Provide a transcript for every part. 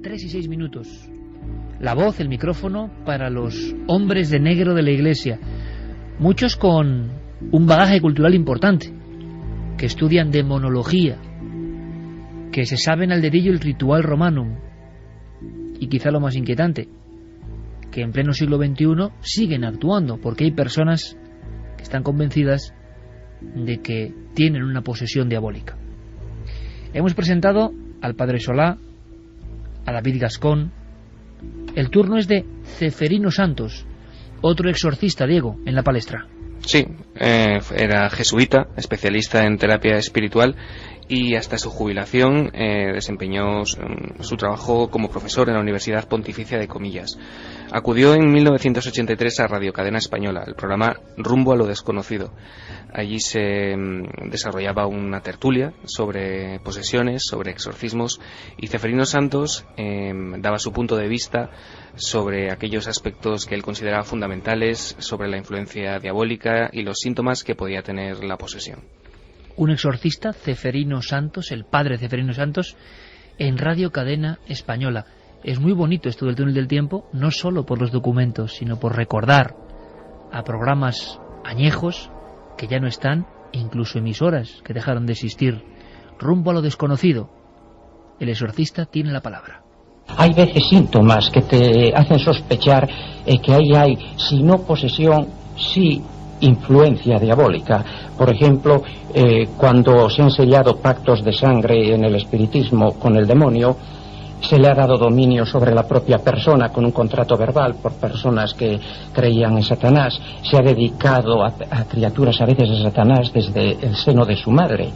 3:06. La voz, el micrófono para los hombres de negro de la Iglesia, muchos con un bagaje cultural importante, que estudian demonología, que se saben al dedillo el ritual romanum, y quizá lo más inquietante, que en pleno siglo XXI siguen actuando, porque hay personas que están convencidas de que tienen una posesión diabólica. Hemos presentado al Padre Solá, a David Gascón. El turno es de Ceferino Santos, otro exorcista, Diego, en la palestra. Sí, era jesuita, especialista en terapia espiritual, y hasta su jubilación desempeñó su trabajo como profesor en la Universidad Pontificia de Comillas. Acudió en 1983 a Radio Cadena Española, el programa Rumbo a lo Desconocido. Allí se desarrollaba una tertulia sobre posesiones, sobre exorcismos, y Ceferino Santos daba su punto de vista sobre aquellos aspectos que él consideraba fundamentales, sobre la influencia diabólica y los síntomas que podía tener la posesión. Un exorcista, Ceferino Santos, el padre Ceferino Santos, en Radio Cadena Española. Es muy bonito esto del túnel del tiempo, no solo por los documentos, sino por recordar a programas añejos que ya no están, incluso emisoras que dejaron de existir. Rumbo a lo desconocido. El exorcista tiene la palabra. Hay veces síntomas que te hacen sospechar que ahí hay, si no posesión, sí influencia diabólica. Por ejemplo, cuando se han sellado pactos de sangre en el espiritismo con el demonio, se le ha dado dominio sobre la propia persona con un contrato verbal por personas que creían en Satanás. Se ha dedicado a criaturas a veces a Satanás desde el seno de su madre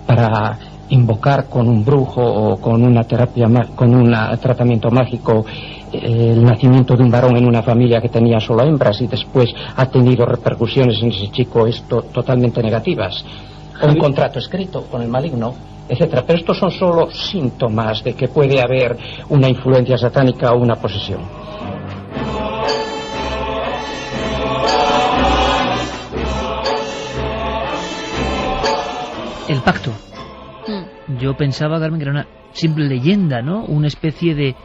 para invocar con un brujo o con una terapia, con un tratamiento mágico, el nacimiento de un varón en una familia que tenía solo hembras, y después ha tenido repercusiones en ese chico totalmente negativas. Un contrato escrito con el maligno, etcétera. Pero estos son solo síntomas de que puede haber una influencia satánica o una posesión. El pacto. Yo pensaba, Carmen, que era una simple leyenda, ¿no? Una especie de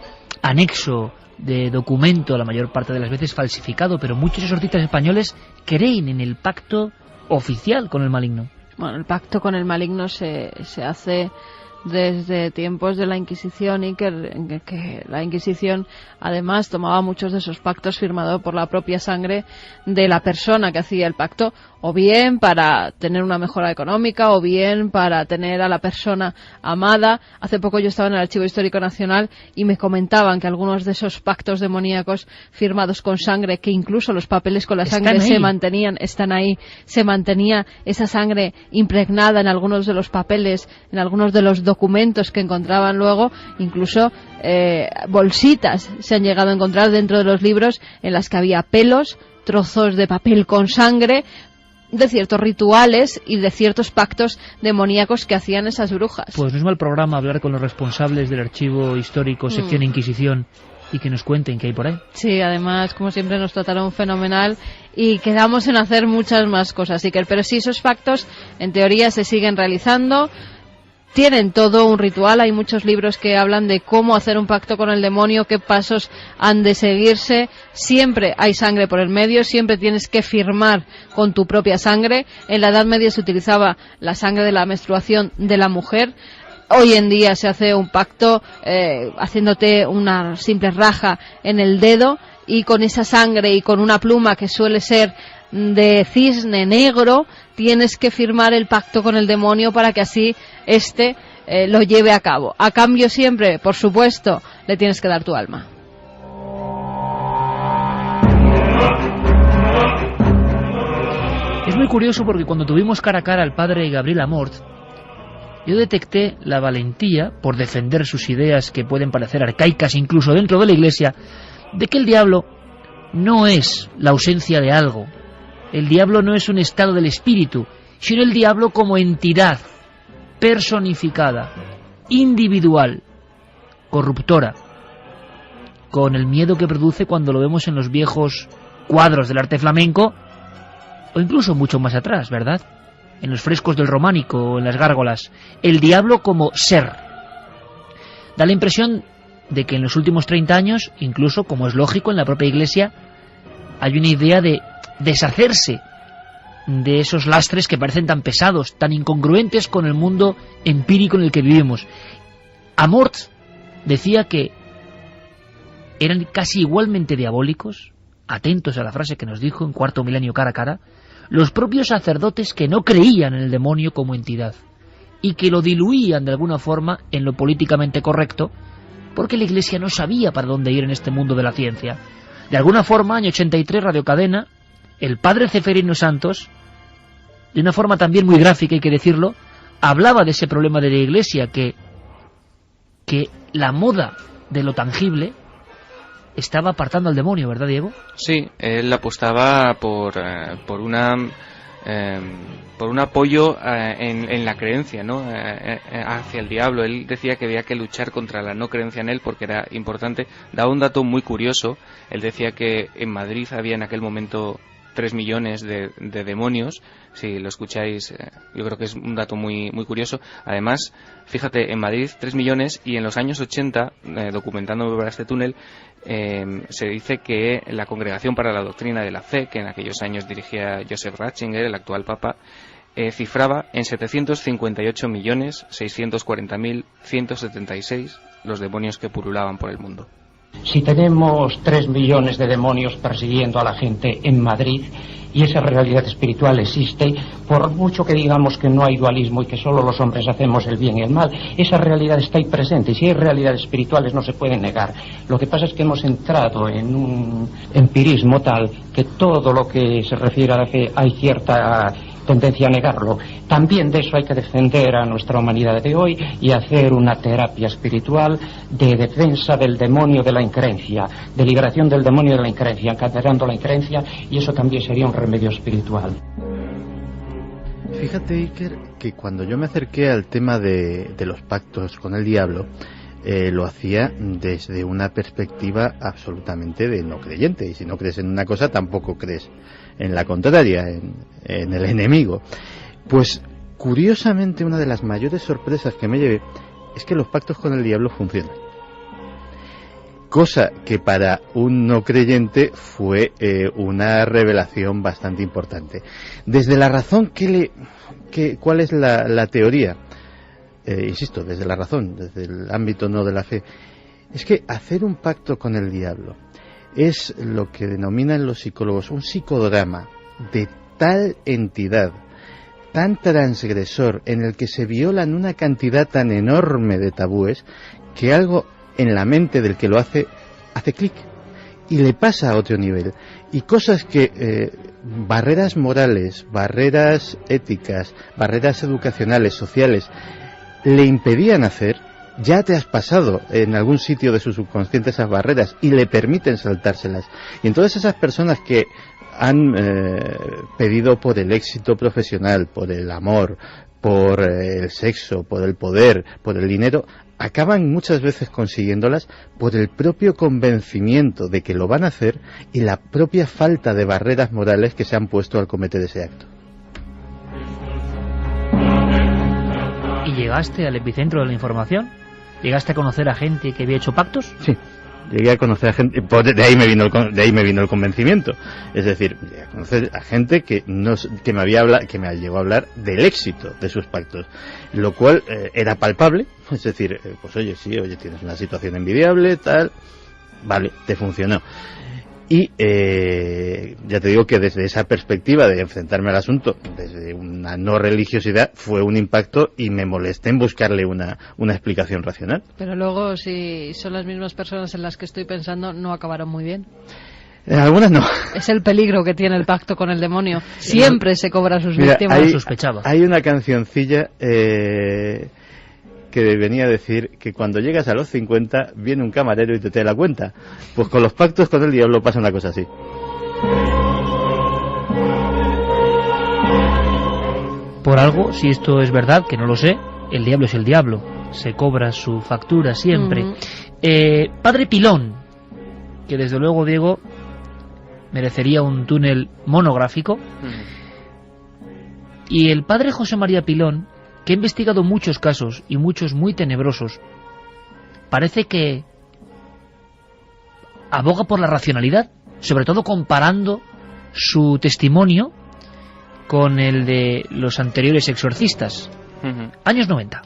anexo, de documento, la mayor parte de las veces falsificado, pero muchos exorcistas españoles creen en el pacto oficial con el maligno. Bueno, el pacto con el maligno se hace desde tiempos de la Inquisición, y que la Inquisición además tomaba muchos de esos pactos firmados por la propia sangre de la persona que hacía el pacto, o bien para tener una mejora económica, o bien para tener a la persona amada. Hace poco yo estaba en el Archivo Histórico Nacional y me comentaban que algunos de esos pactos demoníacos firmados con sangre, que incluso los papeles con la sangre se mantenían, están ahí, se mantenía esa sangre impregnada en algunos de los papeles, en algunos de los documentos que encontraban luego, incluso bolsitas se han llegado a encontrar dentro de los libros en las que había pelos, trozos de papel con sangre, de ciertos rituales y de ciertos pactos demoníacos que hacían esas brujas. Pues no es mal programa hablar con los responsables del Archivo Histórico, sección Inquisición, y que nos cuenten qué hay por ahí. Sí, además, como siempre, nos trataron fenomenal y quedamos en hacer muchas más cosas. Pero sí, esos pactos, en teoría, se siguen realizando. Tienen todo un ritual, hay muchos libros que hablan de cómo hacer un pacto con el demonio, qué pasos han de seguirse. Siempre hay sangre por el medio, siempre tienes que firmar con tu propia sangre. En la Edad Media se utilizaba la sangre de la menstruación de la mujer. Hoy en día se hace un pacto haciéndote una simple raja en el dedo, y con esa sangre y con una pluma que suele ser de cisne negro, tienes que firmar el pacto con el demonio para que así lo lleve a cabo. A cambio siempre, por supuesto, le tienes que dar tu alma. Es muy curioso porque cuando tuvimos cara a cara al padre Gabriel Amort, yo detecté la valentía, por defender sus ideas que pueden parecer arcaicas incluso dentro de la Iglesia, de que el diablo no es la ausencia de algo. El diablo no es un estado del espíritu, sino el diablo como entidad personificada, individual, corruptora, con el miedo que produce cuando lo vemos en los viejos cuadros del arte flamenco, o incluso mucho más atrás, ¿verdad? En los frescos del románico o en las gárgolas. El diablo como ser. Da la impresión de que en los últimos 30 años, incluso, como es lógico, en la propia Iglesia hay una idea de deshacerse de esos lastres que parecen tan pesados, tan incongruentes con el mundo empírico en el que vivimos. Amort decía que eran casi igualmente diabólicos, atentos a la frase que nos dijo en Cuarto Milenio cara a cara, los propios sacerdotes que no creían en el demonio como entidad y que lo diluían de alguna forma en lo políticamente correcto, porque la Iglesia no sabía para dónde ir en este mundo de la ciencia. De alguna forma, año 83, Radio Cadena, el padre Ceferino Santos, de una forma también muy gráfica, hay que decirlo, hablaba de ese problema de la Iglesia, que la moda de lo tangible estaba apartando al demonio, ¿verdad, Diego? Sí, él apostaba por un apoyo en la creencia, ¿no? Hacia el diablo. Él decía que había que luchar contra la no creencia en él porque era importante. Daba un dato muy curioso. Él decía que en Madrid había en aquel momento 3 millones de demonios. Si lo escucháis, yo creo que es un dato muy, muy curioso. Además, fíjate, en Madrid 3 millones y en los años 80, documentándome para este túnel, se dice que la Congregación para la Doctrina de la Fe, que en aquellos años dirigía Joseph Ratzinger, el actual Papa, cifraba en 758.640.176 los demonios que pululaban por el mundo. Si tenemos 3 millones de demonios persiguiendo a la gente en Madrid y esa realidad espiritual existe, por mucho que digamos que no hay dualismo y que solo los hombres hacemos el bien y el mal, esa realidad está ahí presente y si hay realidades espirituales no se pueden negar. Lo que pasa es que hemos entrado en un empirismo tal que todo lo que se refiere a la fe hay cierta tendencia a negarlo. También de eso hay que defender a nuestra humanidad de hoy y hacer una terapia espiritual de defensa del demonio de la increencia, de liberación del demonio de la increencia, encadenando la increencia, y eso también sería un remedio espiritual. Fíjate, Iker, que cuando yo me acerqué al tema de los pactos con el diablo, lo hacía desde una perspectiva absolutamente de no creyente, y si no crees en una cosa tampoco crees en la contraria, en el enemigo. Pues curiosamente una de las mayores sorpresas que me llevé es que los pactos con el diablo funcionan, cosa que para un no creyente fue una revelación bastante importante. Desde la razón, ¿cuál es la teoría? Insisto, desde la razón, desde el ámbito no de la fe, es que hacer un pacto con el diablo es lo que denominan los psicólogos un psicodrama de tal entidad, tan transgresor, en el que se violan una cantidad tan enorme de tabúes, que algo en la mente del que lo hace clic y le pasa a otro nivel. Y cosas que barreras morales, barreras éticas, barreras educacionales, sociales, le impedían hacer, ya te has pasado en algún sitio de su subconsciente esas barreras y le permiten saltárselas. Y entonces esas personas que han pedido por el éxito profesional, por el amor, por el sexo, por el poder, por el dinero, acaban muchas veces consiguiéndolas por el propio convencimiento de que lo van a hacer y la propia falta de barreras morales que se han puesto al cometer ese acto. ¿Y llegaste al epicentro de la información? ¿Llegaste a conocer a gente que había hecho pactos? Sí, llegué a conocer a gente, de ahí me vino el convencimiento. Es decir, llegué a conocer a gente que me llegó a hablar del éxito de sus pactos, lo cual era palpable. Es decir, pues oye, tienes una situación envidiable, tal, vale, te funcionó. Y ya te digo que desde esa perspectiva de enfrentarme al asunto, desde una no religiosidad, fue un impacto y me molesté en buscarle una explicación racional. Pero luego, si son las mismas personas en las que estoy pensando, no acabaron muy bien. Algunas no. Es el peligro que tiene el pacto con el demonio. Siempre se cobra sus víctimas. Sospechaba. Hay una cancioncilla que venía a decir que cuando llegas a los 50 viene un camarero y te da la cuenta. Pues con los pactos con el diablo pasa una cosa así. Por algo, si esto es verdad, que no lo sé, el diablo es el diablo, se cobra su factura siempre. Padre Pilón, que desde luego, Diego, merecería un túnel monográfico, y el padre José María Pilón, que ha investigado muchos casos y muchos muy tenebrosos, parece que aboga por la racionalidad, sobre todo comparando su testimonio con el de los anteriores exorcistas. Años 90.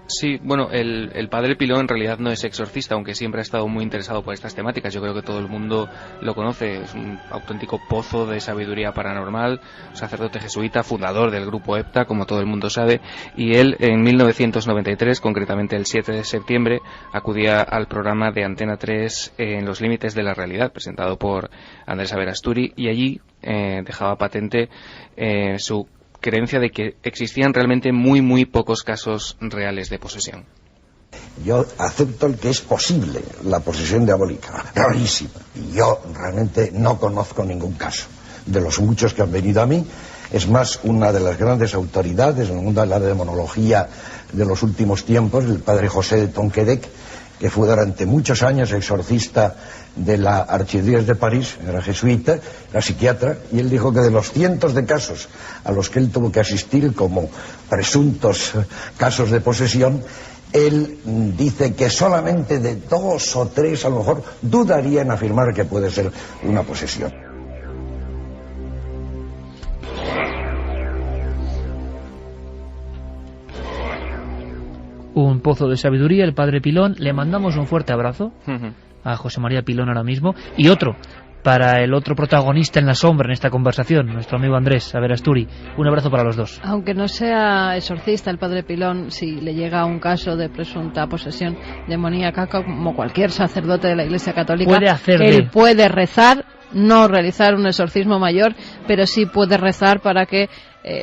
Sí, bueno, el padre Pilón en realidad no es exorcista, aunque siempre ha estado muy interesado por estas temáticas. Yo creo que todo el mundo lo conoce. Es un auténtico pozo de sabiduría paranormal, sacerdote jesuita, fundador del grupo EPTA, como todo el mundo sabe. Y él, en 1993, concretamente el 7 de septiembre, acudía al programa de Antena 3 En los límites de la realidad, presentado por Andrés Averasturi, y allí dejaba patente su creencia de que existían realmente muy pocos casos reales de posesión. Yo acepto el que es posible la posesión diabólica, rarísima. Y yo realmente no conozco ningún caso. De los muchos que han venido a mí, es más, una de las grandes autoridades en el mundo de la demonología de los últimos tiempos, el padre José de Tonquédec, que fue durante muchos años exorcista de la Archidiócesis de París, era jesuita, era psiquiatra, y él dijo que de los cientos de casos a los que él tuvo que asistir como presuntos casos de posesión, él dice que solamente de 2 o 3 a lo mejor dudaría en afirmar que puede ser una posesión. Un pozo de sabiduría, el padre Pilón. Le mandamos un fuerte abrazo a José María Pilón ahora mismo. Y otro para el otro protagonista en la sombra en esta conversación, nuestro amigo Andrés Averasturi. Un abrazo para los dos. Aunque no sea exorcista el padre Pilón, si le llega un caso de presunta posesión demoníaca, como cualquier sacerdote de la Iglesia Católica, él puede rezar, no realizar un exorcismo mayor, pero sí puede rezar para que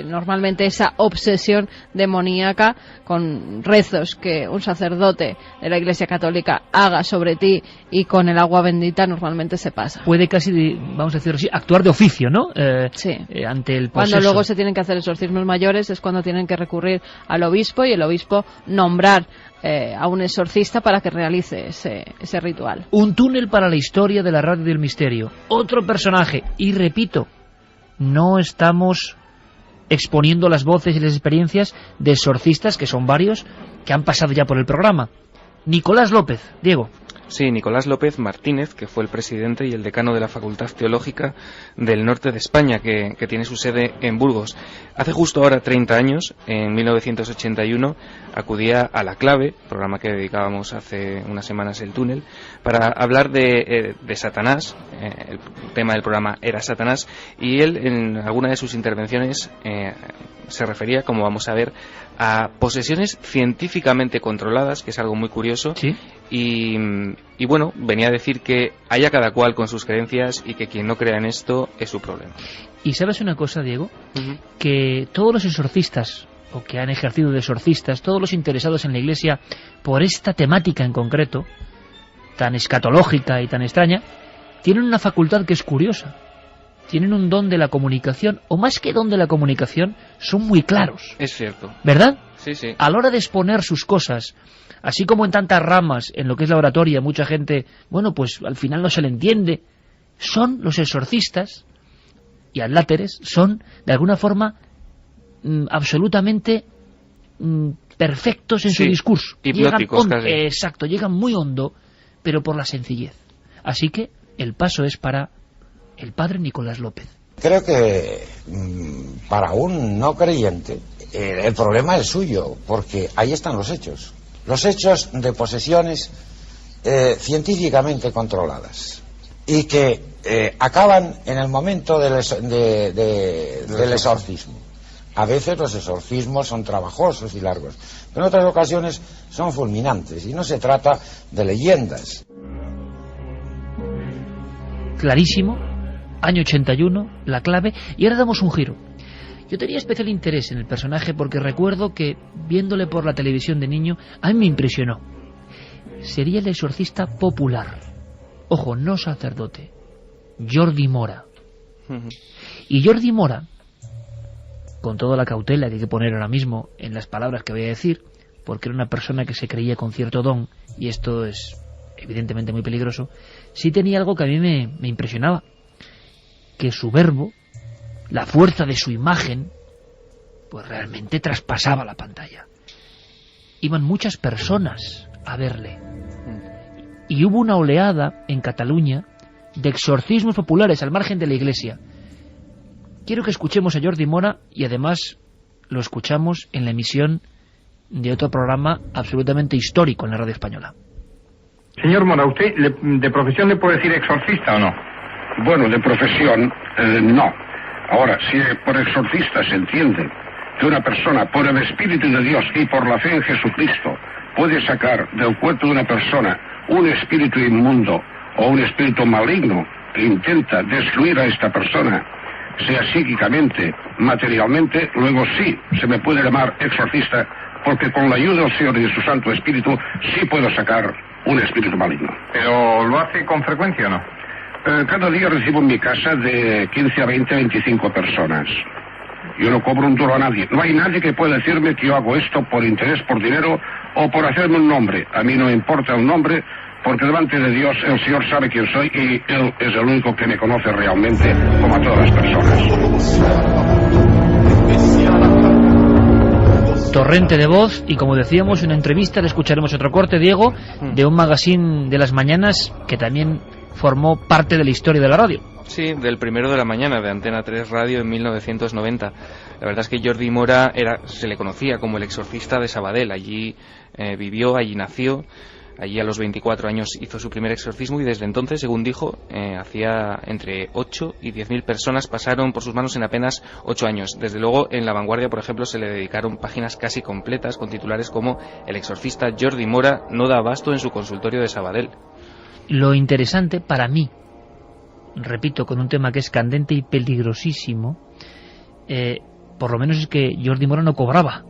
normalmente esa obsesión demoníaca, con rezos que un sacerdote de la Iglesia Católica haga sobre ti y con el agua bendita, normalmente se pasa. Puede casi, vamos a decirlo así, actuar de oficio, ¿no? Sí. Ante el poseso. Cuando luego se tienen que hacer exorcismos mayores es cuando tienen que recurrir al obispo, y el obispo nombrar a un exorcista para que realice ese ritual. Un túnel para la historia de la radio del misterio. Otro personaje. Y repito, no estamos exponiendo las voces y las experiencias de exorcistas, que son varios, que han pasado ya por el programa. Nicolás López, Diego. Sí, Nicolás López Martínez, que fue el presidente y el decano de la Facultad Teológica del Norte de España, que tiene su sede en Burgos. Hace justo ahora 30 años, en 1981, acudía a La Clave, programa que dedicábamos hace unas semanas, El Túnel, para hablar de Satanás. El tema del programa era Satanás, y él en alguna de sus intervenciones se refería, como vamos a ver, a posesiones científicamente controladas, que es algo muy curioso. ¿Sí? Y bueno, venía a decir que haya cada cual con sus creencias y que quien no crea en esto es su problema. Y sabes una cosa, Diego, que todos los exorcistas, o que han ejercido de exorcistas, todos los interesados en la Iglesia por esta temática en concreto, tan escatológica y tan extraña, tienen una facultad que es curiosa. Tienen un don de la comunicación, o más que don de la comunicación, son muy claros. Es cierto. ¿Verdad? Sí, sí. A la hora de exponer sus cosas, así como en tantas ramas en lo que es la oratoria, mucha gente, bueno, pues al final no se le entiende. Son los exorcistas y adláteres, son de alguna forma absolutamente perfectos en su discurso. Hipnóticos, casi. Exacto, llegan muy hondo, pero por la sencillez. Así que el paso es para el padre Nicolás López. Creo que para un no creyente el problema es suyo, porque ahí están los hechos. Los hechos de posesiones científicamente controladas y que acaban en el momento del exorcismo. A veces los exorcismos son trabajosos y largos, pero en otras ocasiones son fulminantes, y no se trata de leyendas. Clarísimo, año 81, La Clave, y ahora damos un giro. Yo tenía especial interés en el personaje porque recuerdo que, viéndole por la televisión de niño, a mí me impresionó. Sería el exorcista popular. Ojo, no sacerdote. Jordi Mora. Y Jordi Mora, con toda la cautela que hay que poner ahora mismo en las palabras que voy a decir, porque era una persona que se creía con cierto don, y esto es evidentemente muy peligroso, sí tenía algo que a mí me impresionaba, que su verbo, la fuerza de su imagen, pues realmente traspasaba la pantalla. Iban muchas personas a verle, y hubo una oleada en Cataluña de exorcismos populares al margen de la Iglesia. Quiero que escuchemos a Jordi Mora y además lo escuchamos en la emisión de otro programa absolutamente histórico en la radio española. Señor Mora, ¿usted de profesión le puede decir exorcista o no? Bueno, de profesión, no. Ahora, si por exorcista se entiende que una persona, por el Espíritu de Dios y por la fe en Jesucristo, puede sacar del cuerpo de una persona un espíritu inmundo o un espíritu maligno que intenta destruir a esta persona, sea psíquicamente, materialmente, luego sí se me puede llamar exorcista, porque con la ayuda del Señor y de su Santo Espíritu sí puedo sacar un espíritu maligno. ¿Pero lo hace con frecuencia o no? Cada día recibo en mi casa de 15 a 20 a 25 personas. Yo no cobro un duro a nadie. No hay nadie que pueda decirme que yo hago esto por interés, por dinero o por hacerme un nombre. A mí no me importa un nombre, porque delante de Dios el Señor sabe quién soy y Él es el único que me conoce realmente, como a todas las personas. Torrente de voz y, como decíamos, en una entrevista le escucharemos otro corte, Diego, de un magazine de las mañanas que también formó parte de la historia de la radio. Sí, del Primero de la Mañana, de Antena 3 Radio en 1990. La verdad es que Jordi Mora se le conocía como el exorcista de Sabadell. Allí vivió, allí nació, allí a los 24 años hizo su primer exorcismo y desde entonces, según dijo, hacía entre 8 y 10.000 personas pasaron por sus manos en apenas 8 años. Desde luego, en La Vanguardia, por ejemplo, se le dedicaron páginas casi completas con titulares como "El exorcista Jordi Mora no da abasto en su consultorio de Sabadell". Lo interesante para mí, repito, con un tema que es candente y peligrosísimo, por lo menos es que Jordi Mora no cobraba.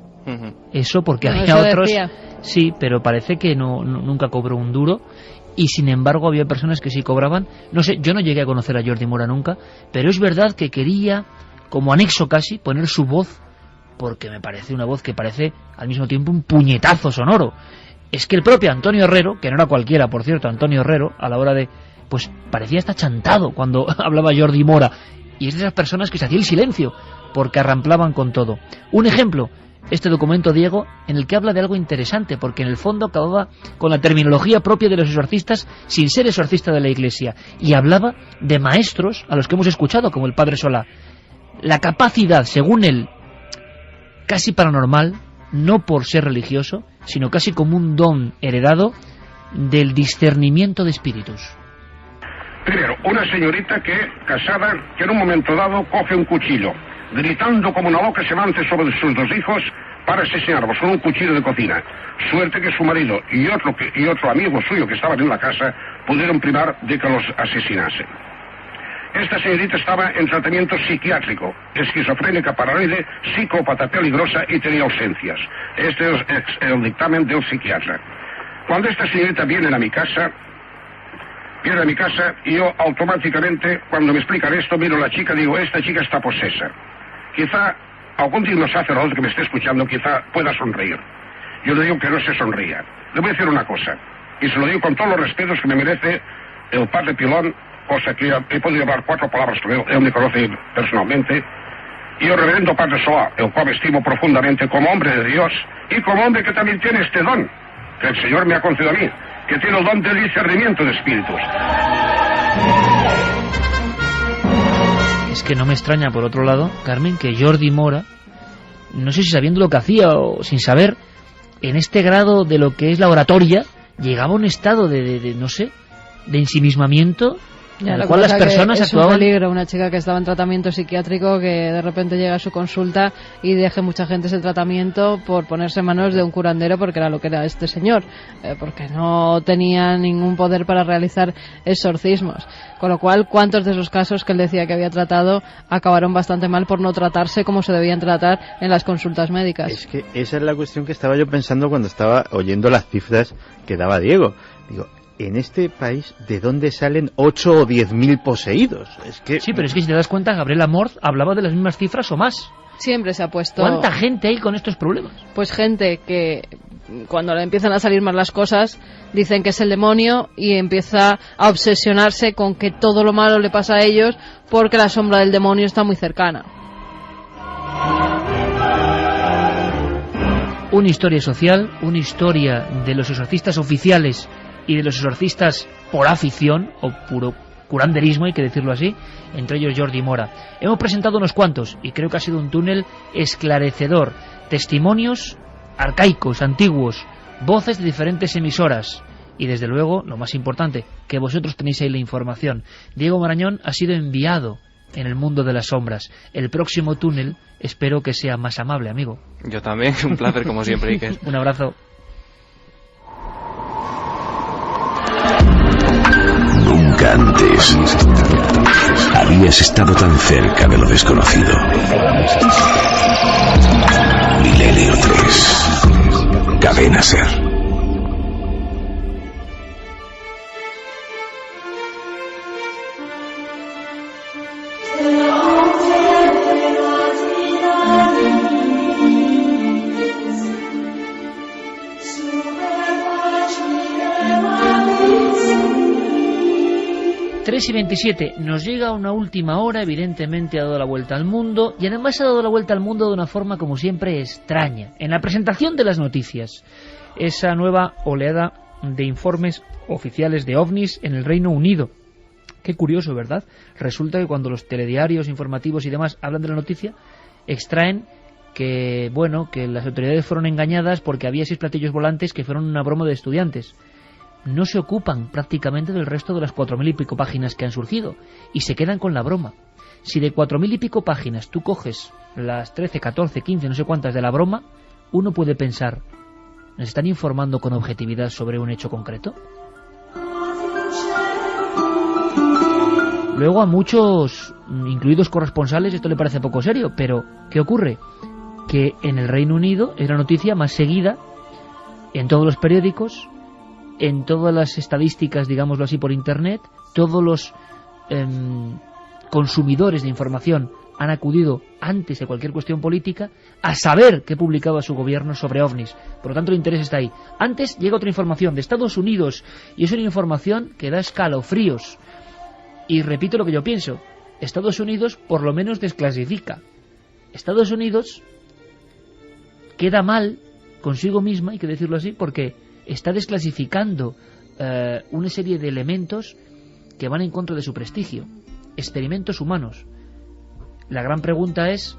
Eso porque no, había eso otros, decía. sí, pero parece que nunca cobró un duro, y sin embargo había personas que sí cobraban. No sé, yo no llegué a conocer a Jordi Mora nunca, pero es verdad que quería, como anexo casi, poner su voz, porque me parece una voz que parece al mismo tiempo un puñetazo sonoro. Es que el propio Antonio Herrero, que no era cualquiera, por cierto, Antonio Herrero, a la hora de... pues parecía hasta chantado cuando hablaba Jordi Mora, y es de esas personas que se hacía el silencio, porque arramplaban con todo. Un ejemplo, este documento, Diego, en el que habla de algo interesante, porque en el fondo acababa con la terminología propia de los exorcistas sin ser exorcista de la Iglesia, y hablaba de maestros a los que hemos escuchado, como el Padre Solá. La capacidad, según él, casi paranormal, no por ser religioso, sino casi como un don heredado del discernimiento de espíritus. Primero, una señorita casada, que en un momento dado coge un cuchillo, gritando como una loca se lance sobre sus 2 hijos para asesinarlos con un cuchillo de cocina. Suerte que su marido y otro amigo suyo que estaban en la casa pudieron privar de que los asesinasen. Esta señorita estaba en tratamiento psiquiátrico, esquizofrénica, paranoide, psicópata peligrosa y tenía ausencias. Este es el dictamen del psiquiatra. Cuando esta señorita viene a mi casa y yo automáticamente, cuando me explican esto, miro a la chica y digo, esta chica está posesa. Quizá algún digno sacerdote que me esté escuchando quizá pueda sonreír. Yo le digo que no se sonría. Le voy a decir una cosa, y se lo digo con todos los respetos que me merece el padre Pilón, cosa que he podido hablar 4 palabras con él me conoce personalmente, y el reverendo Padre Solá, el cual estimo profundamente como hombre de Dios, y como hombre que también tiene este don, que el Señor me ha concedido a mí, que tiene el don del discernimiento de espíritus. Es que no me extraña, por otro lado, Carmen, que Jordi Mora, no sé si sabiendo lo que hacía o sin saber, en este grado de lo que es la oratoria, llegaba a un estado de no sé, de ensimismamiento, en el cual las personas actuaban... Es un peligro, una chica que estaba en tratamiento psiquiátrico que de repente llega a su consulta y deje mucha gente ese tratamiento por ponerse en manos de un curandero, porque era lo que era este señor, porque no tenía ningún poder para realizar exorcismos. Con lo cual, ¿cuántos de esos casos que él decía que había tratado acabaron bastante mal por no tratarse como se debían tratar en las consultas médicas? Es que esa es la cuestión que estaba yo pensando cuando estaba oyendo las cifras que daba Diego. Digo, en este país, ¿de dónde salen 8 o 10.000 poseídos? Es que... Sí, pero es que si te das cuenta, Gabriel Amorth hablaba de las mismas cifras o más. Siempre se ha puesto... ¿Cuánta gente hay con estos problemas? Pues gente que cuando le empiezan a salir mal las cosas dicen que es el demonio y empieza a obsesionarse con que todo lo malo le pasa a ellos porque la sombra del demonio está muy cercana. Una historia social, una historia de los exorcistas oficiales y de los exorcistas por afición o curanderismo, hay que decirlo así, entre ellos Jordi Mora. Hemos presentado unos cuantos y creo que ha sido un túnel esclarecedor. Testimonios arcaicos, antiguos, voces de diferentes emisoras y desde luego, lo más importante, que vosotros tenéis ahí la información. Diego Marañón ha sido enviado en el mundo de las sombras. El próximo túnel espero que sea más amable, amigo. Yo también, un placer como siempre, Iker. Un abrazo. Nunca antes habías estado tan cerca de lo desconocido. Milenio 3, Cadena Ser. Y 27, nos llega una última hora, evidentemente ha dado la vuelta al mundo, y además ha dado la vuelta al mundo de una forma como siempre extraña. En la presentación de las noticias, esa nueva oleada de informes oficiales de ovnis en el Reino Unido. Qué curioso, ¿verdad? Resulta que cuando los telediarios informativos y demás hablan de la noticia, extraen que, bueno, que las autoridades fueron engañadas porque había 6 platillos volantes que fueron una broma de estudiantes. No se ocupan prácticamente del resto de las 4.000 y pico páginas que han surgido y se quedan con la broma. Si de 4.000 y pico páginas tú coges las 13, 14, 15, no sé cuántas de la broma, uno puede pensar, ¿nos están informando con objetividad sobre un hecho concreto? Luego a muchos, incluidos corresponsales, esto le parece poco serio, pero ¿qué ocurre? Que en el Reino Unido es la noticia más seguida en todos los periódicos, en todas las estadísticas, digámoslo así, por Internet. Todos los consumidores de información han acudido antes de cualquier cuestión política a saber qué publicaba su gobierno sobre ovnis. Por lo tanto, el interés está ahí. Antes llega otra información de Estados Unidos y es una información que da escalofríos. Y repito lo que yo pienso, Estados Unidos por lo menos desclasifica. Estados Unidos queda mal consigo misma, hay que decirlo así, porque está desclasificando una serie de elementos que van en contra de su prestigio. Experimentos humanos. La gran pregunta es,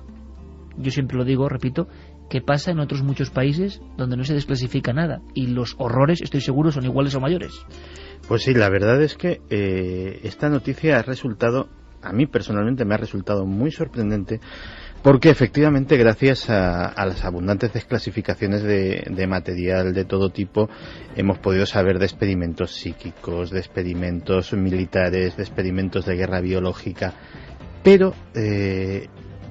yo siempre lo digo, repito, ¿qué pasa en otros muchos países donde no se desclasifica nada? Y los horrores, estoy seguro, son iguales o mayores. Pues sí, la verdad es que esta noticia ha resultado, a mí personalmente me ha resultado muy sorprendente, porque efectivamente gracias a las abundantes desclasificaciones de material de todo tipo hemos podido saber de experimentos psíquicos, de experimentos militares, de experimentos de guerra biológica, pero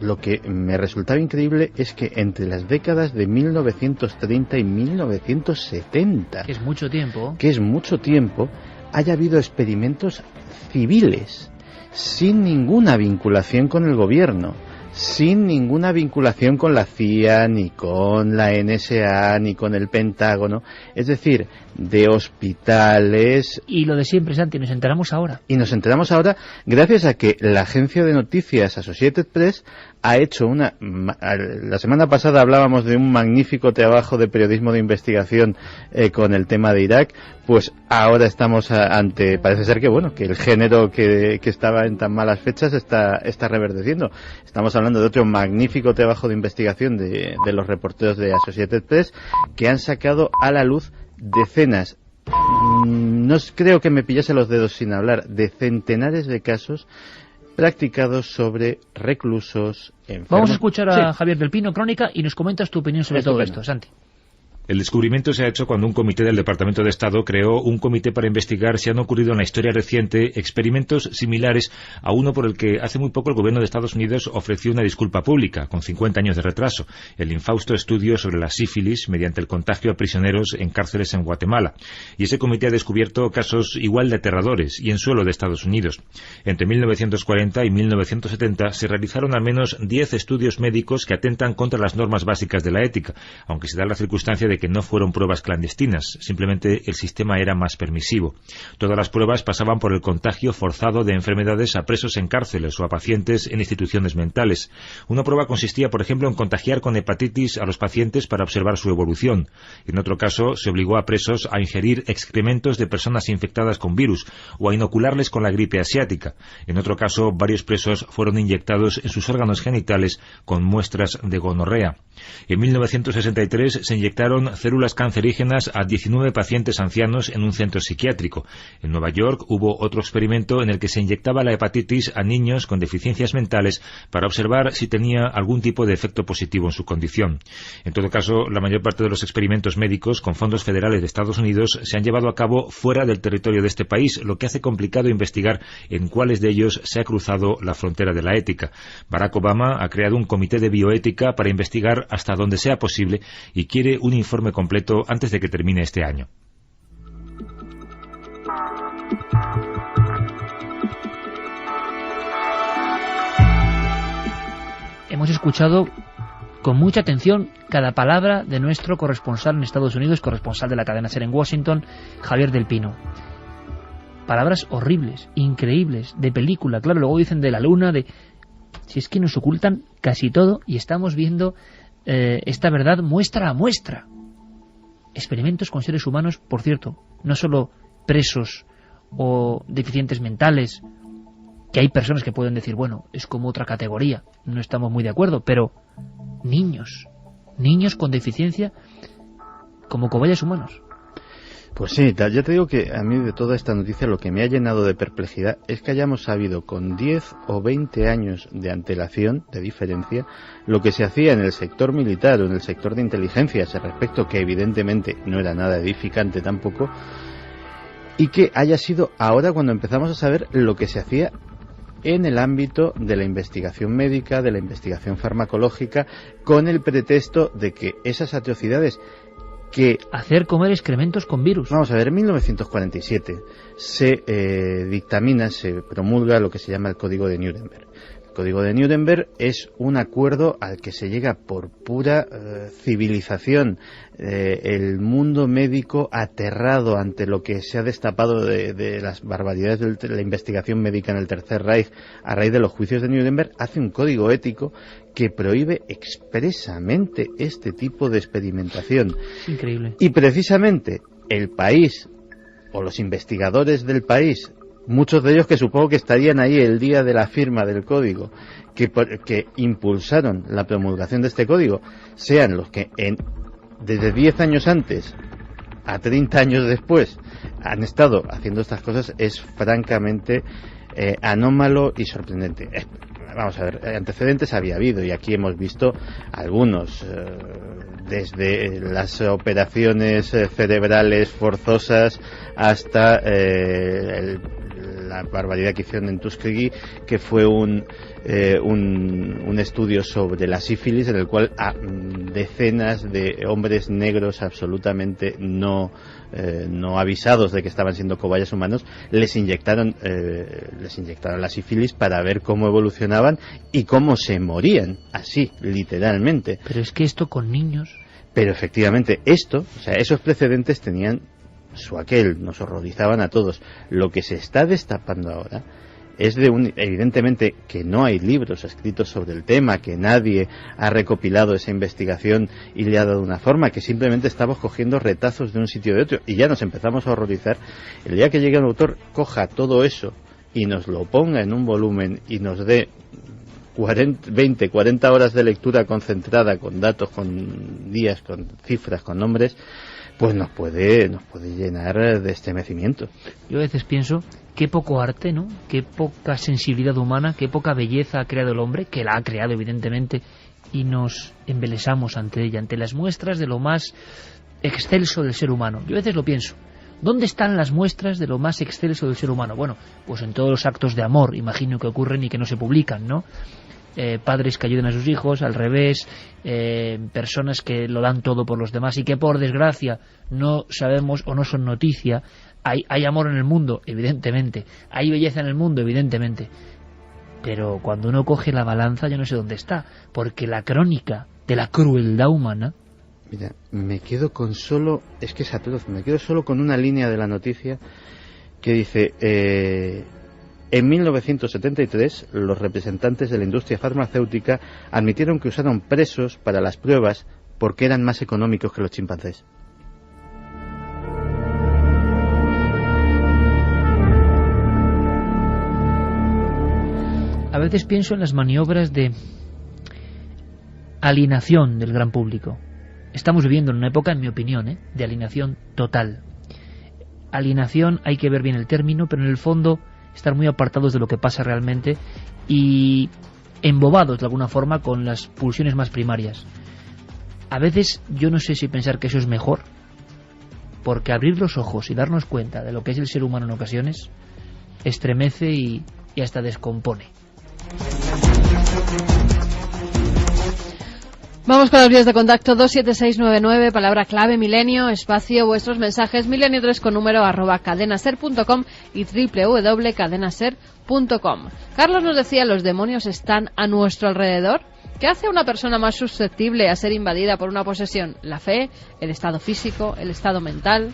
lo que me resultaba increíble es que entre las décadas de 1930 y 1970, que es mucho tiempo, haya habido experimentos civiles sin ninguna vinculación con el gobierno, sin ninguna vinculación con la CIA, ni con la NSA, ni con el Pentágono, es decir, de hospitales. Y lo de siempre, Santi, nos enteramos ahora. Y nos enteramos ahora gracias a que la agencia de noticias Associated Press ha hecho la semana pasada hablábamos de un magnífico trabajo de periodismo de investigación con el tema de Irak, pues ahora estamos ante, parece ser que bueno, que el género que estaba en tan malas fechas está reverdeciendo. Estamos hablando de otro magnífico trabajo de investigación de los reporteros de Associated Press que han sacado a la luz decenas, no creo que me pillase los dedos sin hablar, de centenares de casos practicados sobre reclusos, enfermos. Vamos a escuchar a Javier del Pino, Crónica, y nos comentas tu opinión sobre todo esto, Santi. El descubrimiento se ha hecho cuando un comité del Departamento de Estado creó un comité para investigar si han ocurrido en la historia reciente experimentos similares a uno por el que hace muy poco el gobierno de Estados Unidos ofreció una disculpa pública, con 50 años de retraso, el infausto estudio sobre la sífilis mediante el contagio a prisioneros en cárceles en Guatemala. Y ese comité ha descubierto casos igual de aterradores y en suelo de Estados Unidos. Entre 1940 y 1970 se realizaron al menos 10 estudios médicos que atentan contra las normas básicas de la ética, aunque se da la circunstancia de de que no fueron pruebas clandestinas, simplemente el sistema era más permisivo. Todas las pruebas pasaban por el contagio forzado de enfermedades a presos en cárceles o a pacientes en instituciones mentales. Una prueba consistía, por ejemplo, en contagiar con hepatitis a los pacientes para observar su evolución. En otro caso, se obligó a presos a ingerir excrementos de personas infectadas con virus o a inocularles con la gripe asiática. En otro caso, varios presos fueron inyectados en sus órganos genitales con muestras de gonorrea. En 1963 se inyectaron células cancerígenas a 19 pacientes ancianos en un centro psiquiátrico. En Nueva York hubo otro experimento en el que se inyectaba la hepatitis a niños con deficiencias mentales para observar si tenía algún tipo de efecto positivo en su condición. En todo caso, la mayor parte de los experimentos médicos con fondos federales de Estados Unidos se han llevado a cabo fuera del territorio de este país, lo que hace complicado investigar en cuáles de ellos se ha cruzado la frontera de la ética. Barack Obama ha creado un comité de bioética para investigar hasta donde sea posible y quiere un informe completo antes de que termine este año. Hemos escuchado con mucha atención cada palabra de nuestro corresponsal en Estados Unidos, corresponsal de la cadena SER en Washington, Javier del Pino. Palabras horribles, increíbles, de película, claro, luego dicen de la luna, de... Si es que nos ocultan casi todo y estamos viendo esta verdad muestra a muestra. Experimentos con seres humanos, por cierto, no solo presos o deficientes mentales, que hay personas que pueden decir, bueno, es como otra categoría, no estamos muy de acuerdo, pero niños con deficiencia como cobayas humanos. Pues sí, ya te digo que a mí de toda esta noticia lo que me ha llenado de perplejidad es que hayamos sabido con 10 o 20 años de antelación, de diferencia, lo que se hacía en el sector militar o en el sector de inteligencia a ese respecto, que evidentemente no era nada edificante tampoco, y que haya sido ahora cuando empezamos a saber lo que se hacía en el ámbito de la investigación médica, de la investigación farmacológica, con el pretexto de que esas atrocidades que... Hacer comer excrementos con virus. Vamos a ver, en 1947 se dictamina, se promulga lo que se llama el Código de Nuremberg. El Código de Nuremberg es un acuerdo al que se llega por pura civilización. El mundo médico aterrado ante lo que se ha destapado de las barbaridades de la investigación médica en el Tercer Reich a raíz de los juicios de Nuremberg, hace un código ético que prohíbe expresamente este tipo de experimentación. Increíble. Y precisamente el país, o los investigadores del país, muchos de ellos que supongo que estarían ahí el día de la firma del código, que impulsaron la promulgación de este código, sean los que desde 10 años antes a 30 años después han estado haciendo estas cosas, es francamente anómalo y sorprendente. Vamos a ver, antecedentes había habido y aquí hemos visto algunos, desde las operaciones cerebrales forzosas hasta la barbaridad que hicieron en Tuskegee, que fue un estudio sobre la sífilis en el cual a decenas de hombres negros absolutamente no avisados de que estaban siendo cobayas humanos les inyectaron la sífilis para ver cómo evolucionaban y cómo se morían, así, literalmente. Pero es que esto con niños... Pero efectivamente, esos precedentes tenían su aquel, nos horrorizaban a todos. Lo que se está destapando ahora es evidentemente que no hay libros escritos sobre el tema, que nadie ha recopilado esa investigación y le ha dado una forma, que simplemente estamos cogiendo retazos de un sitio de otro y ya nos empezamos a horrorizar. El día que llegue un autor, coja todo eso y nos lo ponga en un volumen y nos dé 20, 40 horas de lectura concentrada, con datos, con días, con cifras, con nombres, pues nos puede llenar de estremecimiento. Yo a veces pienso qué poco arte, ¿no? Qué poca sensibilidad humana, qué poca belleza ha creado el hombre, que la ha creado evidentemente, y nos embelesamos ante ella, ante las muestras de lo más excelso del ser humano. Yo a veces lo pienso. ¿Dónde están las muestras de lo más excelso del ser humano? Bueno, pues en todos los actos de amor, imagino que ocurren y que no se publican, ¿no? Padres que ayuden a sus hijos, al revés, personas que lo dan todo por los demás y que por desgracia no sabemos o no son noticia. Hay amor en el mundo, evidentemente, hay belleza en el mundo, evidentemente, pero cuando uno coge la balanza yo no sé dónde está, porque la crónica de la crueldad humana Mira, me quedo con solo... Es que es atroz, me quedo solo con una línea de la noticia que dice... En 1973, los representantes de la industria farmacéutica admitieron que usaron presos para las pruebas porque eran más económicos que los chimpancés. A veces pienso en las maniobras de alienación del gran público. Estamos viviendo en una época, en mi opinión, de alienación total. Alienación, hay que ver bien el término, pero en el fondo estar muy apartados de lo que pasa realmente y embobados de alguna forma con las pulsiones más primarias. A veces yo no sé si pensar que eso es mejor, porque abrir los ojos y darnos cuenta de lo que es el ser humano en ocasiones estremece y hasta descompone. Vamos con las vías de contacto. 27699, palabra clave milenio, espacio, vuestros mensajes, milenio3 con número @cadenaser.com y www.cadenaser.com. Carlos nos decía, los demonios están a nuestro alrededor. ¿Qué hace a una persona más susceptible a ser invadida por una posesión? ¿La fe? ¿El estado físico? ¿El estado mental?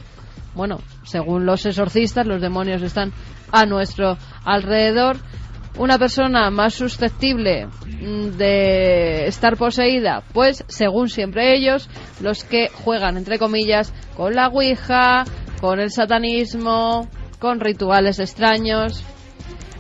Bueno, según los exorcistas, los demonios están a nuestro alrededor. Una persona más susceptible de estar poseída, pues según siempre ellos, los que juegan entre comillas con la ouija, con el satanismo, con rituales extraños.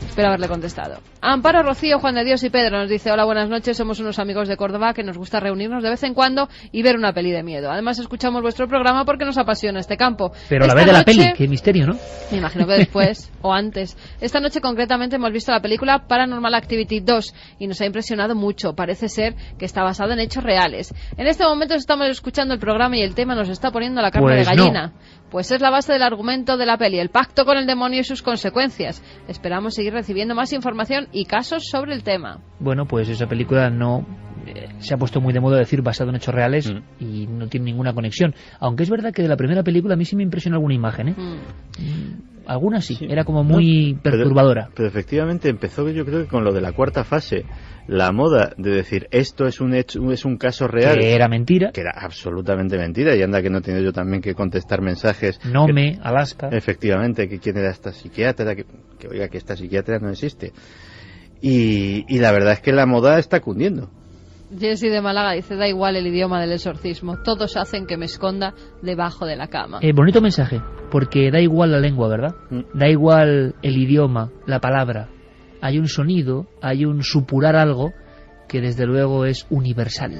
Espero haberle contestado. Amparo, Rocío, Juan de Dios y Pedro nos dice: hola, buenas noches, somos unos amigos de Córdoba que nos gusta reunirnos de vez en cuando y ver una peli de miedo. Además escuchamos vuestro programa porque nos apasiona este campo. Pero la vez de la peli, qué misterio, ¿no? Me imagino que después o antes. Esta noche concretamente hemos visto la película Paranormal Activity 2 y nos ha impresionado mucho. Parece ser que está basado en hechos reales. En este momento estamos escuchando el programa y el tema nos está poniendo la carne de gallina. No. Pues es la base del argumento de la peli, el pacto con el demonio y sus consecuencias. Esperamos seguir recibiendo más información y casos sobre el tema. Bueno, pues esa película no se ha puesto muy de moda decir basado en hechos reales y no tiene ninguna conexión. Aunque es verdad que de la primera película a mí sí me impresionó alguna imagen, Alguna sí, era como muy perturbadora. Pero efectivamente empezó, yo creo que con lo de la cuarta fase, la moda de decir esto es un hecho, es un caso real. Que era mentira. Que era absolutamente mentira, y anda que no he tenido yo también que contestar mensajes. Nome, Alaska. Efectivamente, que quién era esta psiquiatra, que oiga, que esta psiquiatra no existe. Y la verdad es que la moda está cundiendo. Jessy de Málaga dice: da igual el idioma del exorcismo, todos hacen que me esconda debajo de la cama. Bonito mensaje, porque da igual la lengua, ¿verdad? Da igual el idioma, la palabra. Hay un sonido, hay un supurar algo que desde luego es universal.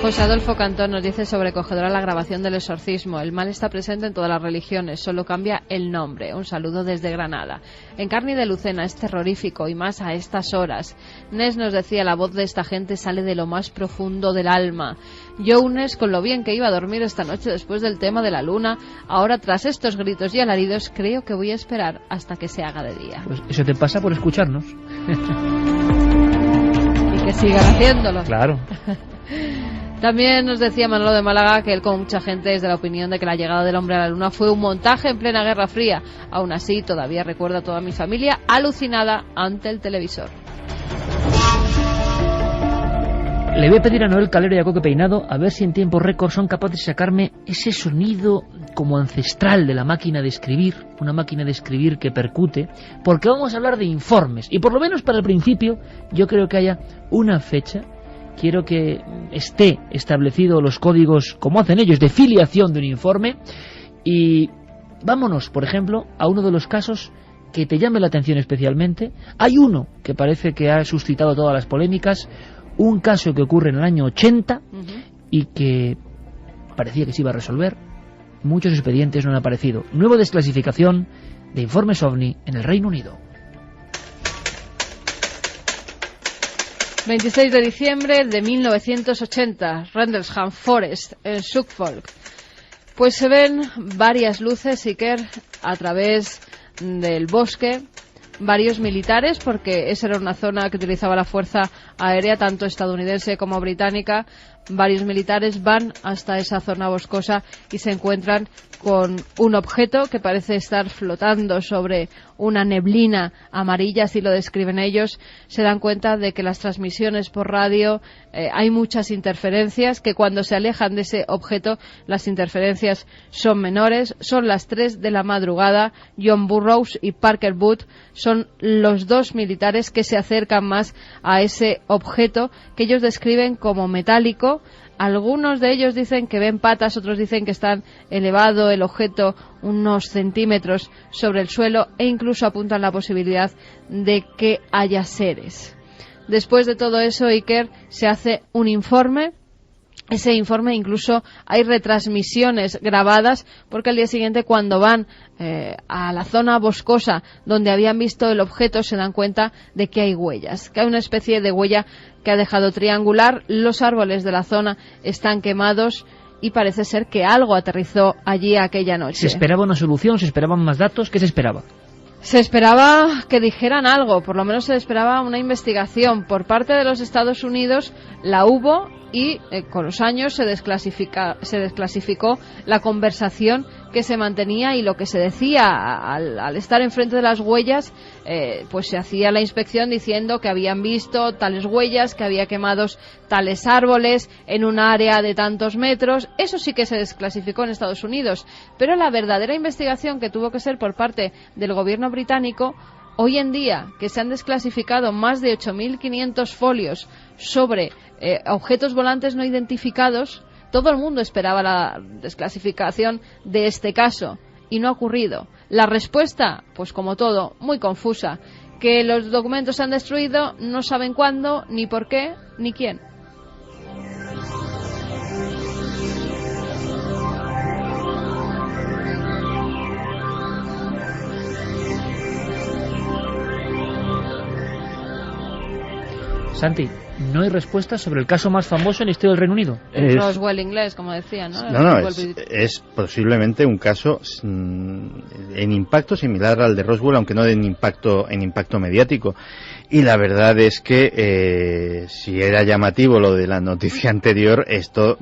José Adolfo Cantón nos dice: sobrecogedora la grabación del exorcismo. El mal está presente en todas las religiones, solo cambia el nombre. Un saludo desde Granada. En Carni de Lucena es terrorífico y más a estas horas. Nes nos decía: la voz de esta gente sale de lo más profundo del alma. Younes, con lo bien que iba a dormir esta noche después del tema de la luna, ahora tras estos gritos y alaridos creo que voy a esperar hasta que se haga de día. Pues eso te pasa por escucharnos. Y que sigan haciéndolo. Claro. También nos decía Manolo de Málaga que él, como mucha gente, es de la opinión de que la llegada del hombre a la luna fue un montaje en plena Guerra Fría. Aún así, todavía recuerdo a toda mi familia alucinada ante el televisor. Le voy a pedir a Noel Calero y a Coque Peinado a ver si en tiempo récord son capaces de sacarme ese sonido como ancestral de la máquina de escribir, una máquina de escribir que percute, porque vamos a hablar de informes. Y por lo menos para el principio, yo creo que haya una fecha. Quiero que esté establecido los códigos, como hacen ellos, de filiación de un informe. Y vámonos, por ejemplo, a uno de los casos que te llame la atención especialmente. Hay uno que parece que ha suscitado todas las polémicas, un caso que ocurre en el año 80 y que parecía que se iba a resolver. Muchos expedientes no han aparecido. Nueva desclasificación de informes OVNI en el Reino Unido. 26 de diciembre de 1980, Rendlesham Forest, en Suffolk. Pues se ven varias luces, Iker, a través del bosque, varios militares, porque esa era una zona que utilizaba la fuerza aérea, tanto estadounidense como británica, varios militares van hasta esa zona boscosa y se encuentran con un objeto que parece estar flotando sobre una neblina amarilla, así lo describen ellos. Se dan cuenta de que las transmisiones por radio hay muchas interferencias, que cuando se alejan de ese objeto las interferencias son menores. Son las 3 de la madrugada. John Burroughs y Parker Booth son los dos militares que se acercan más a ese objeto que ellos describen como metálico. Algunos de ellos dicen que ven patas, otros dicen que están elevado el objeto unos centímetros sobre el suelo e incluso apuntan la posibilidad de que haya seres. Después de todo eso, Iker, se hace un informe. Ese informe incluso hay retransmisiones grabadas, porque al día siguiente, cuando van a la zona boscosa donde habían visto el objeto, se dan cuenta de que hay huellas, que hay una especie de huella que ha dejado triangular. Los árboles de la zona están quemados y parece ser que algo aterrizó allí aquella noche. ¿Se esperaba una solución? ¿Se esperaban más datos? ¿Qué se esperaba? Se esperaba que dijeran algo, por lo menos se esperaba una investigación. Por parte de los Estados Unidos la hubo y con los años se desclasificó la conversación que se mantenía y lo que se decía al estar enfrente de las huellas, pues se hacía la inspección diciendo que habían visto tales huellas, que había quemados tales árboles en un área de tantos metros. Eso sí que se desclasificó en Estados Unidos, pero la verdadera investigación, que tuvo que ser por parte del gobierno británico, hoy en día, que se han desclasificado más de 8.500 folios sobre objetos volantes no identificados, todo el mundo esperaba la desclasificación de este caso y no ha ocurrido. La respuesta, pues como todo, muy confusa. Que los documentos se han destruido, no saben cuándo, ni por qué, ni quién. Santi, no hay respuesta sobre el caso más famoso en la historia del Reino Unido. El Roswell inglés, como decía, ¿no? No, es posiblemente un caso en impacto similar al de Roswell, aunque no en impacto mediático. Y la verdad es que si era llamativo lo de la noticia anterior, esto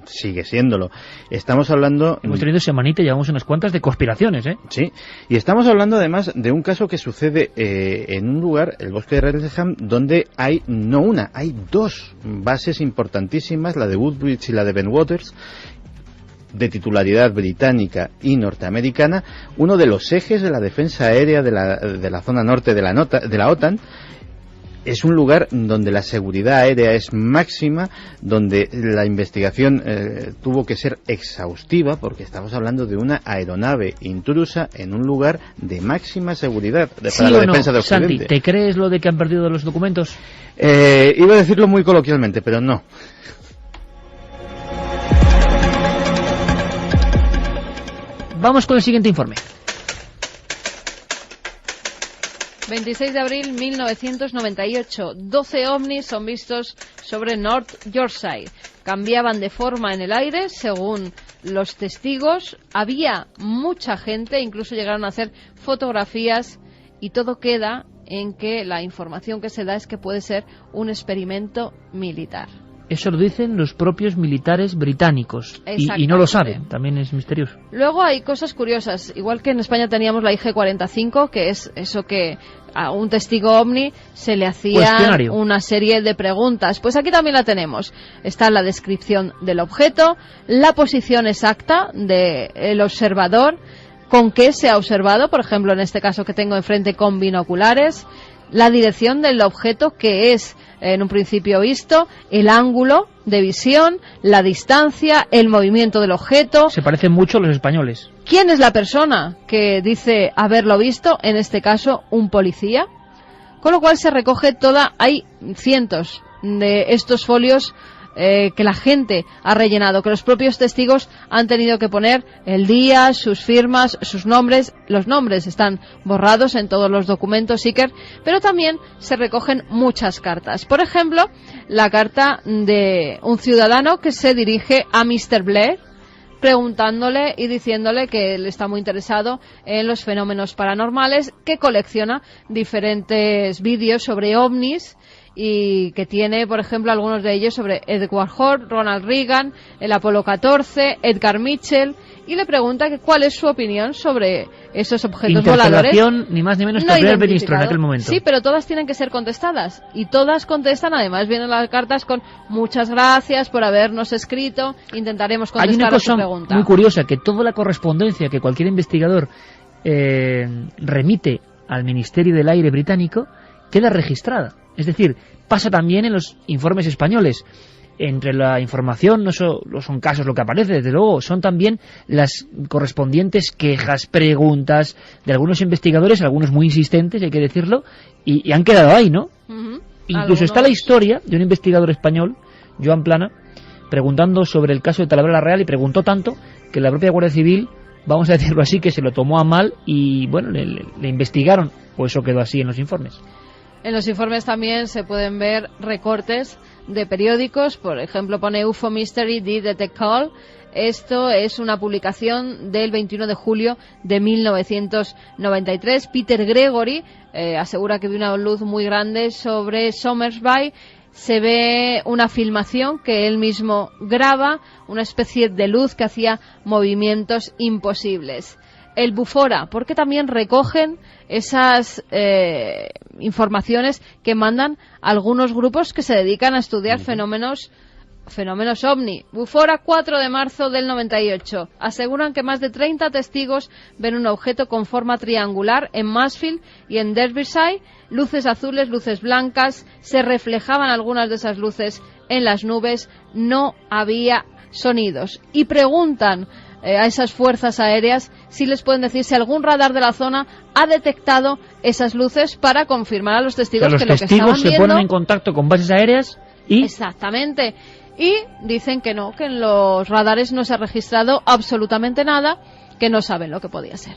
sigue siéndolo. Estamos hablando... Hemos tenido semanita, llevamos unas cuantas de conspiraciones, ¿eh? Sí, y estamos hablando además de un caso que sucede en un lugar, el bosque de Redlingham, donde hay no una, hay dos bases importantísimas, la de Woodbridge y la de Ben Waters, de titularidad británica y norteamericana, uno de los ejes de la defensa aérea de la zona norte de la OTAN. Es un lugar donde la seguridad aérea es máxima, donde la investigación tuvo que ser exhaustiva, porque estamos hablando de una aeronave intrusa en un lugar de máxima seguridad para la defensa de Occidente. Santi, ¿te crees lo de que han perdido los documentos? Iba a decirlo muy coloquialmente, pero no. Vamos con el siguiente informe. 26 de abril 1998. 12 ovnis son vistos sobre North Yorkshire. Cambiaban de forma en el aire, según los testigos. Había mucha gente, incluso llegaron a hacer fotografías, y todo queda en que la información que se da es que puede ser un experimento militar. Eso lo dicen los propios militares británicos y no lo saben, también es misterioso. Luego hay cosas curiosas, igual que en España teníamos la IG-45, que es eso que a un testigo ovni se le hacía una serie de preguntas. Pues aquí también la tenemos. Está la descripción del objeto, la posición exacta del observador, con qué se ha observado, por ejemplo en este caso que tengo enfrente con binoculares, la dirección del objeto que es en un principio visto, el ángulo de visión, la distancia, el movimiento del objeto. Se parecen mucho los españoles. ¿Quién es la persona que dice haberlo visto? En este caso, un policía. Con lo cual se recoge hay cientos de estos folios que la gente ha rellenado, que los propios testigos han tenido que poner el día, sus firmas, sus nombres. Los nombres están borrados en todos los documentos Iker, pero también se recogen muchas cartas. Por ejemplo, la carta de un ciudadano que se dirige a Mr. Blair, preguntándole y diciéndole que él está muy interesado en los fenómenos paranormales, que colecciona diferentes vídeos sobre ovnis, y que tiene, por ejemplo, algunos de ellos sobre Edward Hall, Ronald Reagan, el Apolo 14, Edgar Mitchell, y le pregunta que cuál es su opinión sobre esos objetos voladores. Ni más ni menos que el primer ministro en aquel momento. Sí, pero todas tienen que ser contestadas, y todas contestan, además vienen las cartas con muchas gracias por habernos escrito, intentaremos contestar a su pregunta. Hay una cosa muy curiosa, que toda la correspondencia que cualquier investigador remite al Ministerio del Aire británico queda registrada. Es decir, pasa también en los informes españoles. Entre la información no son casos lo que aparece, desde luego, son también las correspondientes quejas, preguntas de algunos investigadores, algunos muy insistentes, hay que decirlo, y han quedado ahí, ¿no? Incluso está la historia de un investigador español, Joan Plana, preguntando sobre el caso de Talavera la Real, y preguntó tanto que la propia Guardia Civil, vamos a decirlo así, que se lo tomó a mal y, bueno, le investigaron, o eso quedó así en los informes. En los informes también se pueden ver recortes de periódicos, por ejemplo pone UFO Mystery Did the Call. Esto es una publicación del 21 de julio de 1993. Peter Gregory asegura que vio una luz muy grande sobre Somersby. Se ve una filmación que él mismo graba, una especie de luz que hacía movimientos imposibles. El Bufora, porque también recogen esas informaciones que mandan algunos grupos que se dedican a estudiar fenómenos ovni. Bufora, 4 de marzo del 98. Aseguran que más de 30 testigos ven un objeto con forma triangular en Mansfield y en Derbyshire. Luces azules, luces blancas, se reflejaban algunas de esas luces en las nubes, no había sonidos. Y preguntan a esas fuerzas aéreas si les pueden decir si algún radar de la zona ha detectado esas luces para confirmar a los testigos que lo que estaban viendo... Los testigos se ponen en contacto con bases aéreas y... Exactamente. Y dicen que no, que en los radares no se ha registrado absolutamente nada, que no saben lo que podía ser.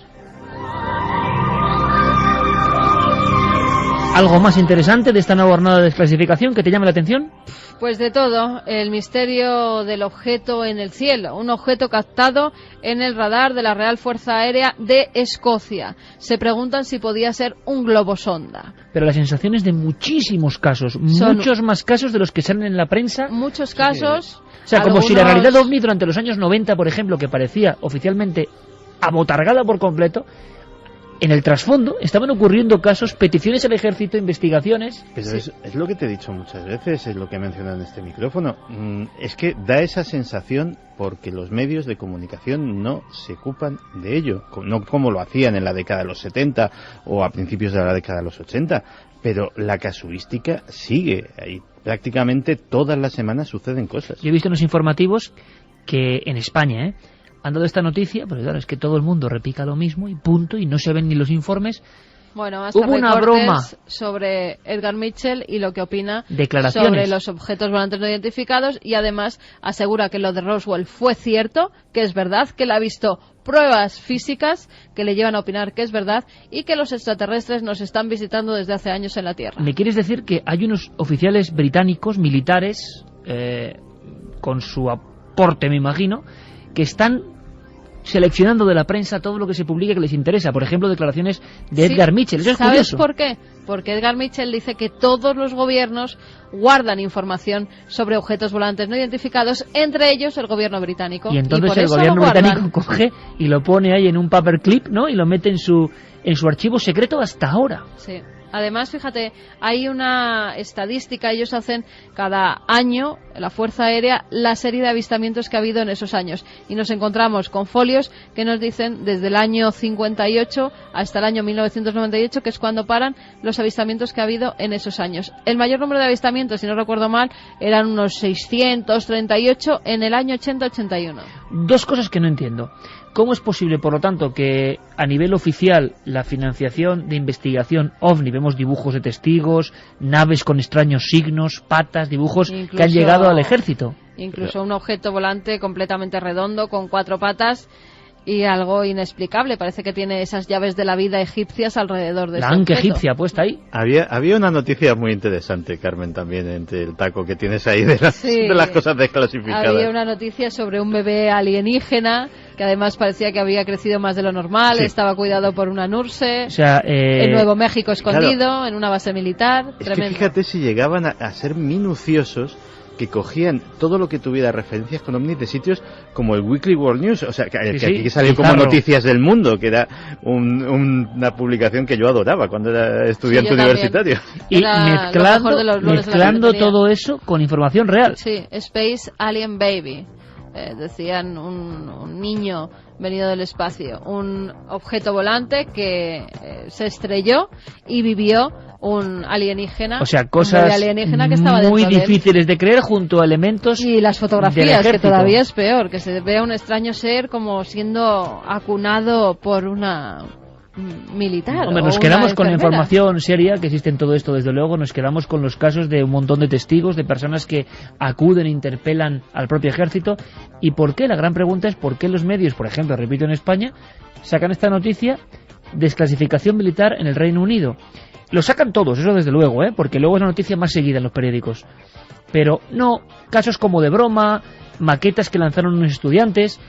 ¿Algo más interesante de esta nueva jornada de desclasificación que te llame la atención? Pues de todo, el misterio del objeto en el cielo, un objeto captado en el radar de la Real Fuerza Aérea de Escocia. Se preguntan si podía ser un globosonda. Pero la sensación es de muchísimos casos, muchos más casos de los que salen en la prensa. Muchos casos. O sea, como si la realidad ovni durante los años 90, por ejemplo, que parecía oficialmente abotargada por completo, en el trasfondo estaban ocurriendo casos, peticiones al ejército, investigaciones. Pero sí, es lo que te he dicho muchas veces, es lo que he mencionado en este micrófono. Es que da esa sensación porque los medios de comunicación no se ocupan de ello, no como lo hacían en la década de los 70 o a principios de la década de los 80, pero la casuística sigue y prácticamente todas las semanas suceden cosas. Yo he visto en los informativos que en España, han dado esta noticia, pero claro, es que todo el mundo repica lo mismo y punto, y no se ven ni los informes. Bueno, hasta hubo una broma sobre Edgar Mitchell y lo que opina sobre los objetos volantes no identificados, y además asegura que lo de Roswell fue cierto, que es verdad, que él ha visto pruebas físicas que le llevan a opinar que es verdad y que los extraterrestres nos están visitando desde hace años en la Tierra. ¿Me quieres decir que hay unos oficiales británicos, militares, con su aporte, me imagino, que están seleccionando de la prensa todo lo que se publica que les interesa? Por ejemplo, declaraciones de Edgar Mitchell. Eso es curioso. ¿Sabes por qué? porque Edgar Mitchell dice que todos los gobiernos guardan información sobre objetos volantes no identificados, entre ellos el gobierno británico. Y entonces el gobierno británico coge y lo pone ahí en un paperclip, ¿no? Y lo mete en su archivo secreto hasta ahora. Sí. Además, fíjate, hay una estadística, ellos hacen cada año, la Fuerza Aérea, la serie de avistamientos que ha habido en esos años. Y nos encontramos con folios que nos dicen desde el año 58 hasta el año 1998, que es cuando paran los avistamientos que ha habido en esos años. El mayor número de avistamientos, si no recuerdo mal, eran unos 638 en el año 80-81. Dos cosas que no entiendo. ¿Cómo es posible, por lo tanto, que a nivel oficial la financiación de investigación OVNI, vemos dibujos de testigos, naves con extraños signos, patas, dibujos que han llegado al ejército? Incluso un objeto volante completamente redondo con 4 patas y algo inexplicable. Parece que tiene esas llaves de la vida egipcias alrededor de la este anca objeto. egipcia puesta ahí. Había una noticia muy interesante, Carmen, también entre el taco que tienes ahí de las cosas desclasificadas. Había una noticia sobre un bebé alienígena que además parecía que había crecido más de lo normal, estaba cuidado por una nurse, o sea, en Nuevo México escondido, claro, en una base militar. Es tremendo. que fíjate si llegaban a ser minuciosos, que cogían todo lo que tuviera referencias con ovnis de sitios como el Weekly World News, o sea, que aquí salió como Noticias del Mundo, que era una publicación que yo adoraba cuando era estudiante universitario. Y mezclando todo eso con información real. Sí, Space Alien Baby. Decían un niño venido del espacio, un objeto volante que se estrelló y vivió un alienígena, o sea, cosas alienígena que estaba muy dentro difíciles de creer junto a elementos y las fotografías, que todavía es peor, que se ve a un extraño ser como siendo acunado por una militar. Hombre, nos quedamos con la información seria que existe en todo esto, desde luego. Nos quedamos con los casos de un montón de testigos, de personas que acuden e interpelan al propio ejército. ¿Y por qué? La gran pregunta es por qué los medios, por ejemplo, repito, en España, sacan esta noticia: desclasificación militar en el Reino Unido. Lo sacan todos, eso desde luego, porque luego es la noticia más seguida en los periódicos. Pero no, casos como de broma, maquetas que lanzaron unos estudiantes.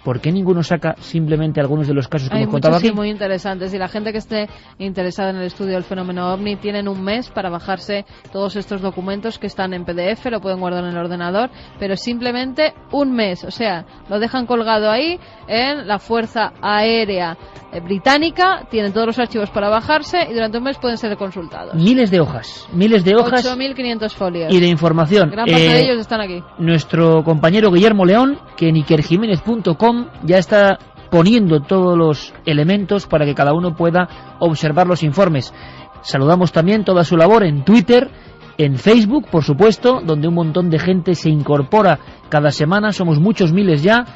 ¿Por qué ninguno saca simplemente algunos de los casos que hemos contado aquí? Hay muchos muy interesantes, y la gente que esté interesada en el estudio del fenómeno OVNI tienen un mes para bajarse todos estos documentos que están en PDF, lo pueden guardar en el ordenador, pero simplemente un mes, o sea, lo dejan colgado ahí en la Fuerza Aérea Británica, tienen todos los archivos para bajarse y durante un mes pueden ser consultados. Miles de hojas. 8.500 folios. Y de información. Gran parte de ellos están aquí. Nuestro compañero Guillermo León, que en ikerjiménez.com ya está poniendo todos los elementos para que cada uno pueda observar los informes. Saludamos también toda su labor en Twitter, en Facebook, por supuesto, donde un montón de gente se incorpora cada semana, somos muchos miles ya,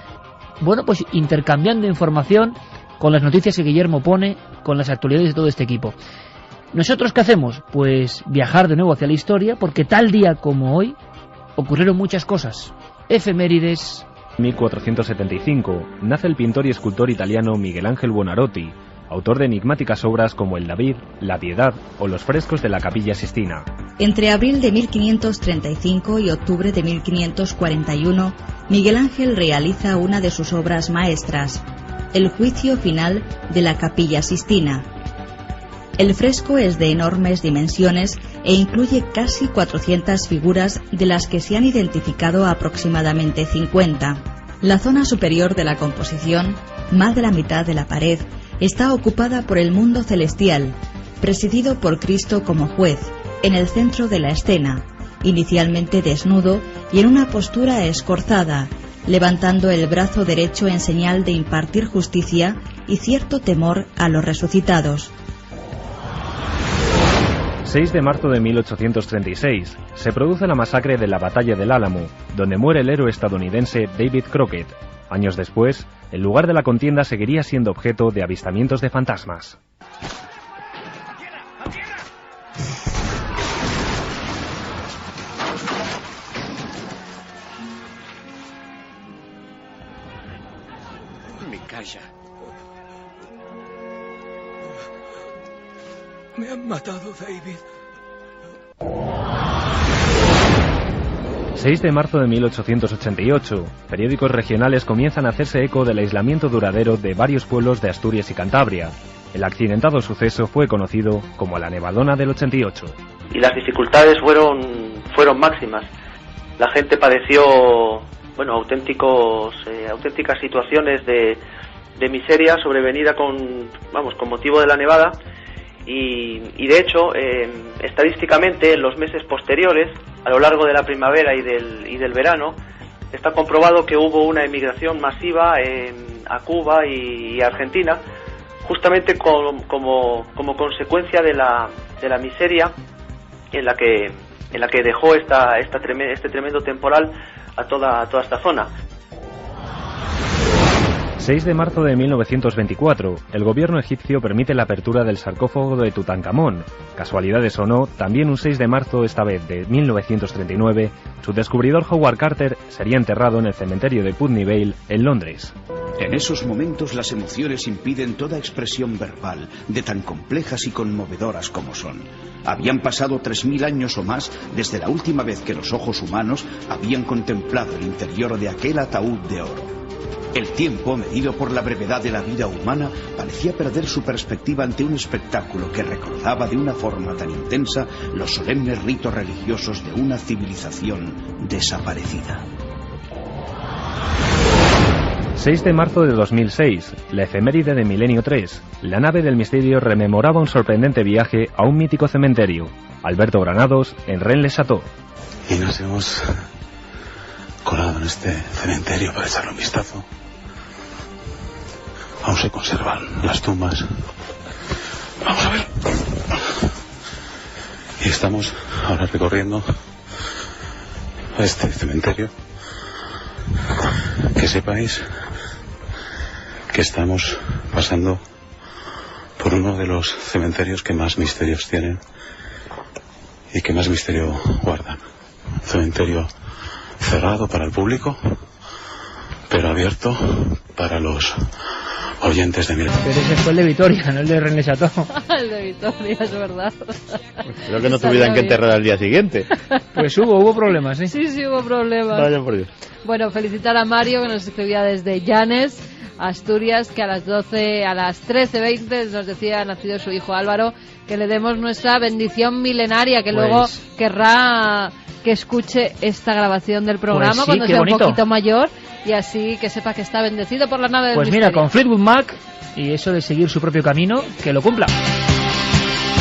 bueno, pues intercambiando información con las noticias que Guillermo pone, con las actualidades de todo este equipo. ¿Nosotros qué hacemos? Pues viajar de nuevo hacia la historia, porque tal día como hoy ocurrieron muchas cosas. Efemérides. 1475 nace el pintor y escultor italiano Miguel Ángel Buonarroti, autor de enigmáticas obras como el David, la Piedad o los frescos de la Capilla Sistina. Entre abril de 1535 y octubre de 1541, Miguel Ángel realiza una de sus obras maestras, el Juicio Final de la Capilla Sistina. El fresco es de enormes dimensiones e incluye casi 400 figuras, de las que se han identificado aproximadamente 50. La zona superior de la composición, más de la mitad de la pared, está ocupada por el mundo celestial, presidido por Cristo como juez, en el centro de la escena, inicialmente desnudo y en una postura escorzada, levantando el brazo derecho en señal de impartir justicia y cierto temor a los resucitados. 6 de marzo de 1836, se produce la masacre de la Batalla del Álamo, donde muere el héroe estadounidense David Crockett. Años después, el lugar de la contienda seguiría siendo objeto de avistamientos de fantasmas. Me calla. Me han matado, David. 6 de marzo de 1888, periódicos regionales comienzan a hacerse eco del aislamiento duradero de varios pueblos de Asturias y Cantabria. El accidentado suceso fue conocido como la Nevadona del 88. Y las dificultades fueron máximas. La gente padeció, auténticas situaciones de miseria sobrevenida con motivo de la nevada. Y de hecho, estadísticamente, en los meses posteriores, a lo largo de la primavera y del verano, está comprobado que hubo una emigración masiva a Cuba y a Argentina, justamente como consecuencia de la miseria en la que dejó este tremendo temporal a toda esta zona. 6 de marzo de 1924, el gobierno egipcio permite la apertura del sarcófago de Tutankamón. Casualidades o no, también un 6 de marzo, esta vez de 1939, su descubridor Howard Carter sería enterrado en el cementerio de Putney Vale, en Londres. En esos momentos las emociones impiden toda expresión verbal, de tan complejas y conmovedoras como son. Habían pasado 3000 años o más desde la última vez que los ojos humanos habían contemplado el interior de aquel ataúd de oro. El tiempo, medido por la brevedad de la vida humana, parecía perder su perspectiva ante un espectáculo que recordaba de una forma tan intensa los solemnes ritos religiosos de una civilización desaparecida. 6 de marzo de 2006, la efeméride de Milenio 3. La nave del misterio rememoraba un sorprendente viaje a un mítico cementerio. Alberto Granados, en Rennes-le-Château. Y nos hemos colado en este cementerio para echarle un vistazo. Aún se conservan las tumbas. Vamos a ver. Y estamos ahora recorriendo este cementerio. Que sepáis que estamos pasando por uno de los cementerios que más misterios tienen y que más misterio guardan. Un cementerio cerrado para el público, pero abierto para los oyentes de Milenio. Pero ese fue el de Vitoria, no el de Rennes-le-Château. El de Vitoria, es verdad. Creo que no tuvieran que enterrar al día siguiente. Pues hubo problemas, ¿eh? Sí, hubo problemas. Vaya por Dios. Bueno, felicitar a Mario, que nos escribía desde Llanes, Asturias, que a las 13:20 nos decía, nacido su hijo Álvaro, que le demos nuestra bendición milenaria, que pues... luego querrá que escuche esta grabación del programa pues sí, cuando sea bonito. Un poquito mayor, y así que sepa que está bendecido por la nave del Pues misterio. mira, con Fleetwood Mac y eso de seguir su propio camino, que lo cumpla.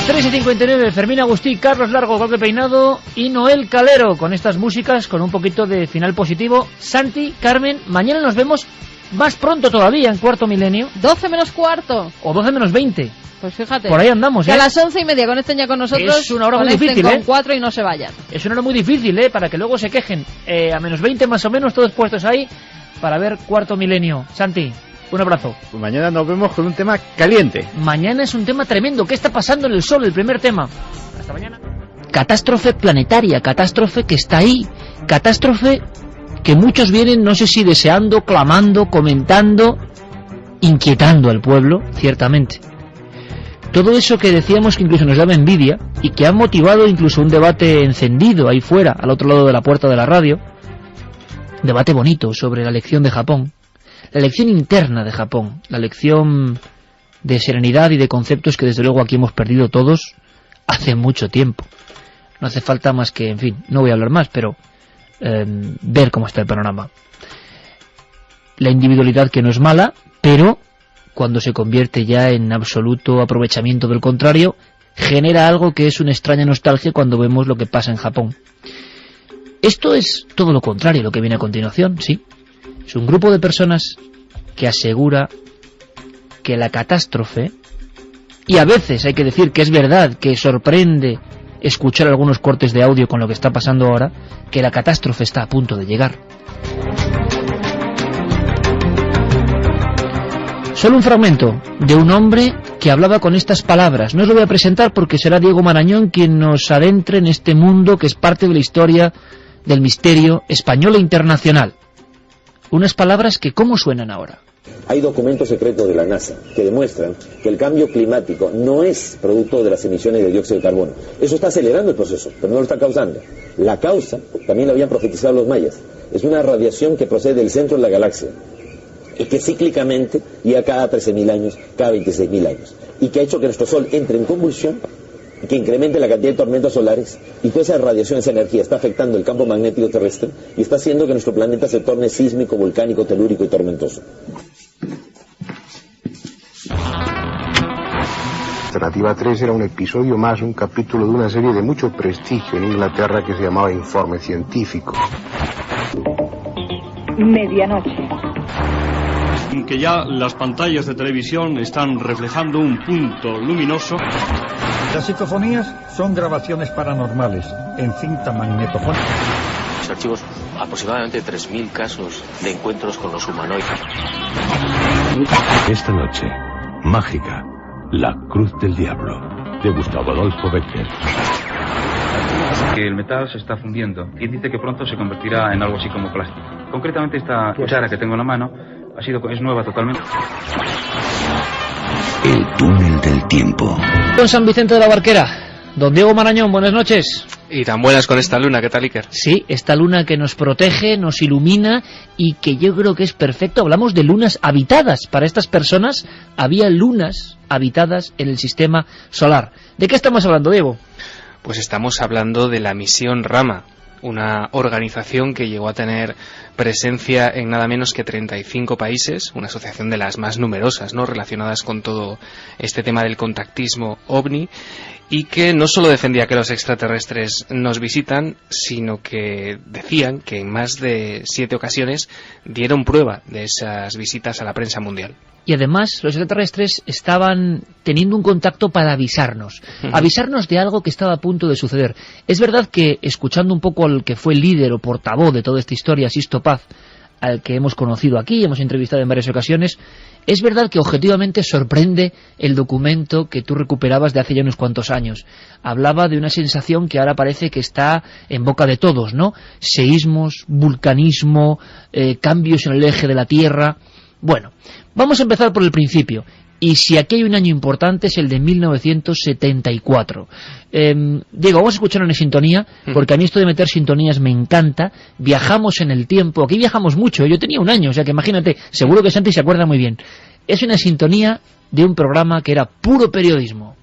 3:59, Fermín Agustí, Carlos Largo, Golpe Peinado y Noel Calero, con estas músicas, con un poquito de final positivo. Santi, Carmen, mañana nos vemos más pronto todavía, en Cuarto Milenio. 12 menos cuarto. O 12 menos 20. Pues fíjate. Por ahí andamos, que a las 11:30 conecten ya con nosotros. Es una hora muy conecten difícil, con 4 y no se vayan. Es una hora muy difícil, para que luego se quejen. A menos 20 más o menos, todos puestos ahí, para ver Cuarto Milenio. Santi, un abrazo. Pues mañana nos vemos con un tema caliente. Mañana es un tema tremendo. ¿Qué está pasando en el Sol? El primer tema. Hasta mañana. Catástrofe planetaria, catástrofe que está ahí. Catástrofe que muchos vienen, no sé si deseando, clamando, comentando, inquietando al pueblo, ciertamente. Todo eso que decíamos que incluso nos daba envidia y que ha motivado incluso un debate encendido ahí fuera, al otro lado de la puerta de la radio. Debate bonito sobre la lección de Japón. La lección interna de Japón, la lección de serenidad y de conceptos que desde luego aquí hemos perdido todos hace mucho tiempo. No hace falta más que, en fin, no voy a hablar más, pero ver cómo está el panorama. La individualidad que no es mala, pero cuando se convierte ya en absoluto aprovechamiento del contrario, genera algo que es una extraña nostalgia cuando vemos lo que pasa en Japón. Esto es todo lo contrario, lo que viene a continuación, sí. Es un grupo de personas que asegura que la catástrofe, y a veces hay que decir que es verdad, que sorprende escuchar algunos cortes de audio con lo que está pasando ahora, que la catástrofe está a punto de llegar. Solo un fragmento de un hombre que hablaba con estas palabras. No os lo voy a presentar porque será Diego Marañón quien nos adentre en este mundo que es parte de la historia del misterio español e internacional. Unas palabras que ¿cómo suenan ahora? Hay documentos secretos de la NASA que demuestran que el cambio climático no es producto de las emisiones de dióxido de carbono. Eso está acelerando el proceso, pero no lo está causando. La causa, también lo habían profetizado los mayas, es una radiación que procede del centro de la galaxia y que cíclicamente, y a cada 13.000 años, cada 26.000 años, y que ha hecho que nuestro Sol entre en convulsión, y que incremente la cantidad de tormentas solares, y toda esa radiación, esa energía está afectando el campo magnético terrestre y está haciendo que nuestro planeta se torne sísmico, volcánico, telúrico y tormentoso. Alternativa 3 era un episodio más, un capítulo de una serie de mucho prestigio en Inglaterra que se llamaba Informe Científico. Medianoche. Que ya las pantallas de televisión están reflejando un punto luminoso. Las psicofonías son grabaciones paranormales en cinta magnetofónica. Los archivos, aproximadamente 3.000 casos de encuentros con los humanoides. Esta noche, mágica, La Cruz del Diablo, de Gustavo Adolfo Becker. Que el metal se está fundiendo y dice que pronto se convertirá en algo así como plástico. Concretamente esta cuchara que tengo en la mano es nueva totalmente. El túnel del tiempo. Don San Vicente de la Barquera. Don Diego Marañón, buenas noches. Y tan buenas con esta luna, ¿qué tal, Iker? Sí, esta luna que nos protege, nos ilumina y que yo creo que es perfecto. Hablamos de lunas habitadas. Para estas personas había lunas habitadas en el sistema solar. ¿De qué estamos hablando, Diego? Pues estamos hablando de la misión Rama, una organización que llegó a tener presencia en nada menos que 35 países, una asociación de las más numerosas, ¿no?, relacionadas con todo este tema del contactismo ovni, y que no solo defendía que los extraterrestres nos visitan, sino que decían que en más de 7 ocasiones dieron prueba de esas visitas a la prensa mundial. Y además los extraterrestres estaban teniendo un contacto para avisarnos de algo que estaba a punto de suceder. Es verdad que, escuchando un poco al que fue el líder o portavoz de toda esta historia, Sisto Paz, al que hemos conocido aquí, hemos entrevistado en varias ocasiones, es verdad que objetivamente sorprende el documento que tú recuperabas de hace ya unos cuantos años. Hablaba de una sensación que ahora parece que está en boca de todos, ¿no? Seísmos, vulcanismo, cambios en el eje de la Tierra. Bueno, vamos a empezar por el principio. Y si aquí hay un año importante es el de 1974. Diego, vamos a escuchar una sintonía, porque a mí esto de meter sintonías me encanta. Viajamos en el tiempo, aquí viajamos mucho, yo tenía un año, o sea que imagínate, seguro que Santi se acuerda muy bien. Es una sintonía de un programa que era puro periodismo.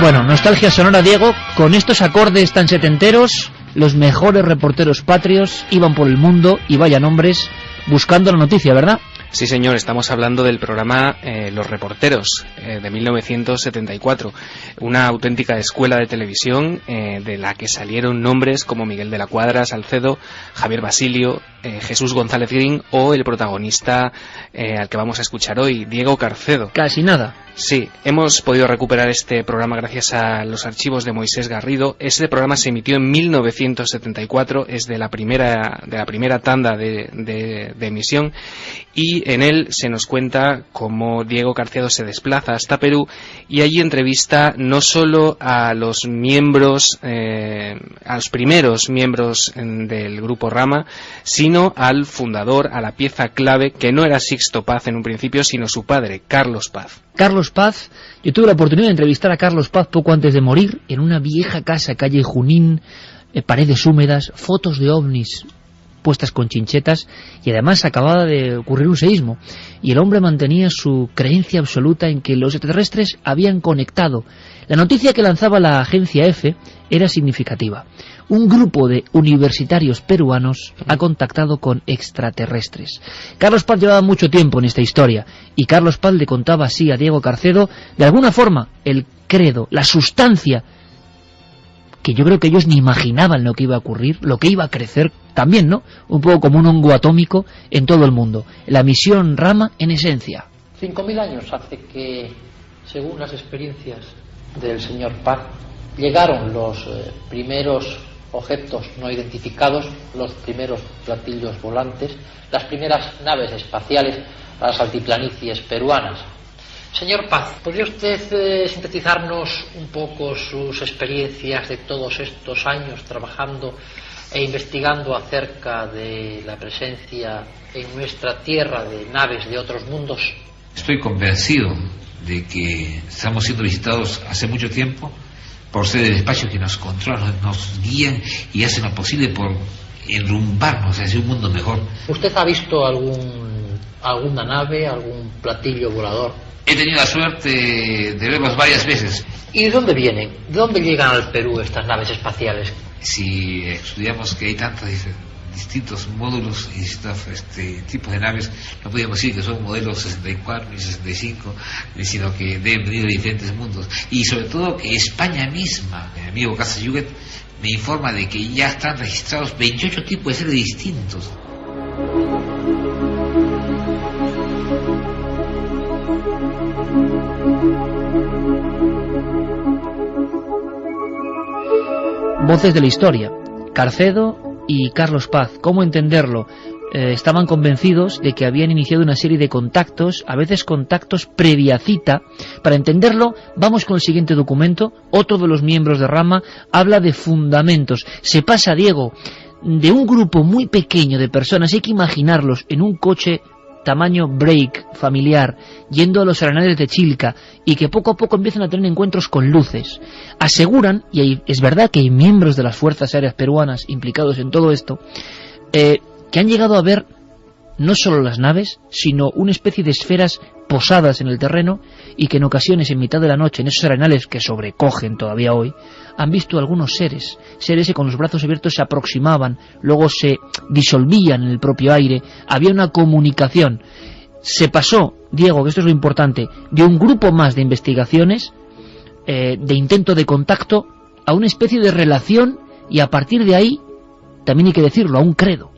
Bueno, nostalgia sonora, Diego, con estos acordes tan setenteros, los mejores reporteros patrios iban por el mundo, y vaya nombres, buscando la noticia, ¿verdad? Sí, señor, estamos hablando del programa Los Reporteros, de 1974, una auténtica escuela de televisión de la que salieron nombres como Miguel de la Cuadra, Salcedo, Javier Basilio, Jesús González Green o el protagonista al que vamos a escuchar hoy, Diego Carcedo. Casi nada. Sí, hemos podido recuperar este programa gracias a los archivos de Moisés Garrido. Este programa se emitió en 1974, es de la primera tanda de emisión, y en él se nos cuenta cómo Diego Carcedo se desplaza hasta Perú y allí entrevista no solo a los miembros, a los primeros miembros del grupo Rama, sino al fundador, a la pieza clave, que no era Sixto Paz en un principio, sino su padre, Carlos Paz. Carlos Paz, yo tuve la oportunidad de entrevistar a Carlos Paz poco antes de morir, en una vieja casa, calle Junín, paredes húmedas, fotos de ovnis puestas con chinchetas, y además acababa de ocurrir un seísmo, y el hombre mantenía su creencia absoluta en que los extraterrestres habían conectado. La noticia que lanzaba la agencia EFE era significativa. Un grupo de universitarios peruanos ha contactado con extraterrestres. Carlos Paz llevaba mucho tiempo en esta historia, y Carlos Paz le contaba así a Diego Carcedo, de alguna forma, el credo, la sustancia, que yo creo que ellos ni imaginaban lo que iba a ocurrir, lo que iba a crecer también, ¿no? Un poco como un hongo atómico en todo el mundo. La misión Rama en esencia. 5.000 años hace que, según las experiencias del señor Paz, llegaron los primeros objetos no identificados, los primeros platillos volantes, las primeras naves espaciales a las altiplanicies peruanas. Señor Paz, ¿podría usted sintetizarnos un poco sus experiencias de todos estos años trabajando e investigando acerca de la presencia en nuestra Tierra de naves de otros mundos? Estoy convencido de que estamos siendo visitados hace mucho tiempo por seres del espacio que nos controlan, nos guían y hacen lo posible por enrumbarnos hacia un mundo mejor. ¿Usted ha visto alguna nave, algún platillo volador? He tenido la suerte de verlos varias veces. ¿Y de dónde vienen? ¿De dónde llegan al Perú estas naves espaciales? Si estudiamos que hay tantos distintos módulos y distintos tipos de naves, no podemos decir que son modelos 64 ni 65, sino que deben venir de diferentes mundos. Y sobre todo que España misma, mi amigo Casayuguet, me informa de que ya están registrados 28 tipos de seres distintos. voces de la historia, Carcedo y Carlos Paz. ¿Cómo entenderlo? Estaban convencidos de que habían iniciado una serie de contactos, a veces contactos previa cita. Para entenderlo, vamos con el siguiente documento. Otro de los miembros de Rama habla de fundamentos. Se pasa, Diego, de un grupo muy pequeño de personas, hay que imaginarlos en un coche tamaño break familiar, yendo a los arenales de Chilca, y que poco a poco empiezan a tener encuentros con luces. Aseguran, y es verdad que hay miembros de las Fuerzas Aéreas Peruanas implicados en todo esto, que han llegado a ver no solo las naves, sino una especie de esferas posadas en el terreno, y que en ocasiones, en mitad de la noche, en esos arenales que sobrecogen todavía hoy, han visto algunos seres que con los brazos abiertos se aproximaban, luego se disolvían en el propio aire. Había una comunicación. Se pasó, Diego, que esto es lo importante, de un grupo más de investigaciones, de intento de contacto, a una especie de relación, y a partir de ahí, también hay que decirlo, a un credo.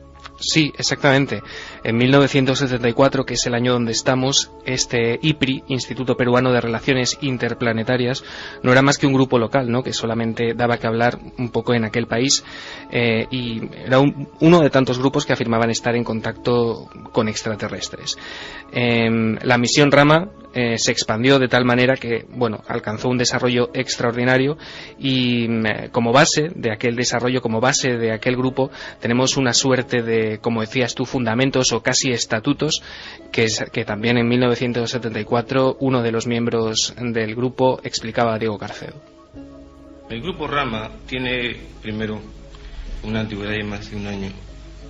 Sí, exactamente. En 1974, que es el año donde estamos, este IPRI, Instituto Peruano de Relaciones Interplanetarias, no era más que un grupo local, ¿no?, que solamente daba que hablar un poco en aquel país, y era uno de tantos grupos que afirmaban estar en contacto con extraterrestres. La misión Rama se expandió de tal manera que, bueno, alcanzó un desarrollo extraordinario, y como base de aquel desarrollo, como base de aquel grupo, tenemos una suerte de, como decías tú, fundamentos o casi estatutos, que también en 1974 uno de los miembros del grupo explicaba a Diego Carcedo. El grupo Rama tiene primero una antigüedad de más de un año.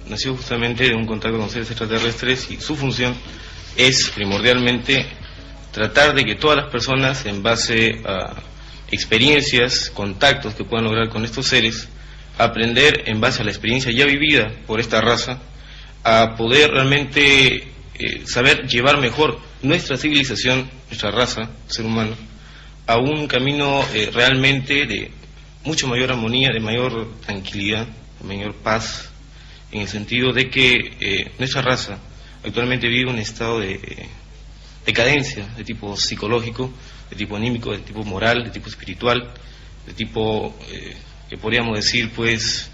Nació justamente de un contacto con seres extraterrestres, y su función es primordialmente tratar de que todas las personas, en base a experiencias, contactos que puedan lograr con estos seres, aprender en base a la experiencia ya vivida por esta raza, a poder realmente saber llevar mejor nuestra civilización, nuestra raza, ser humano, a un camino realmente de mucho mayor armonía, de mayor tranquilidad, de mayor paz, en el sentido de que nuestra raza actualmente vive un estado de decadencia de tipo psicológico, de tipo anímico, de tipo moral, de tipo espiritual, de tipo que podríamos decir pues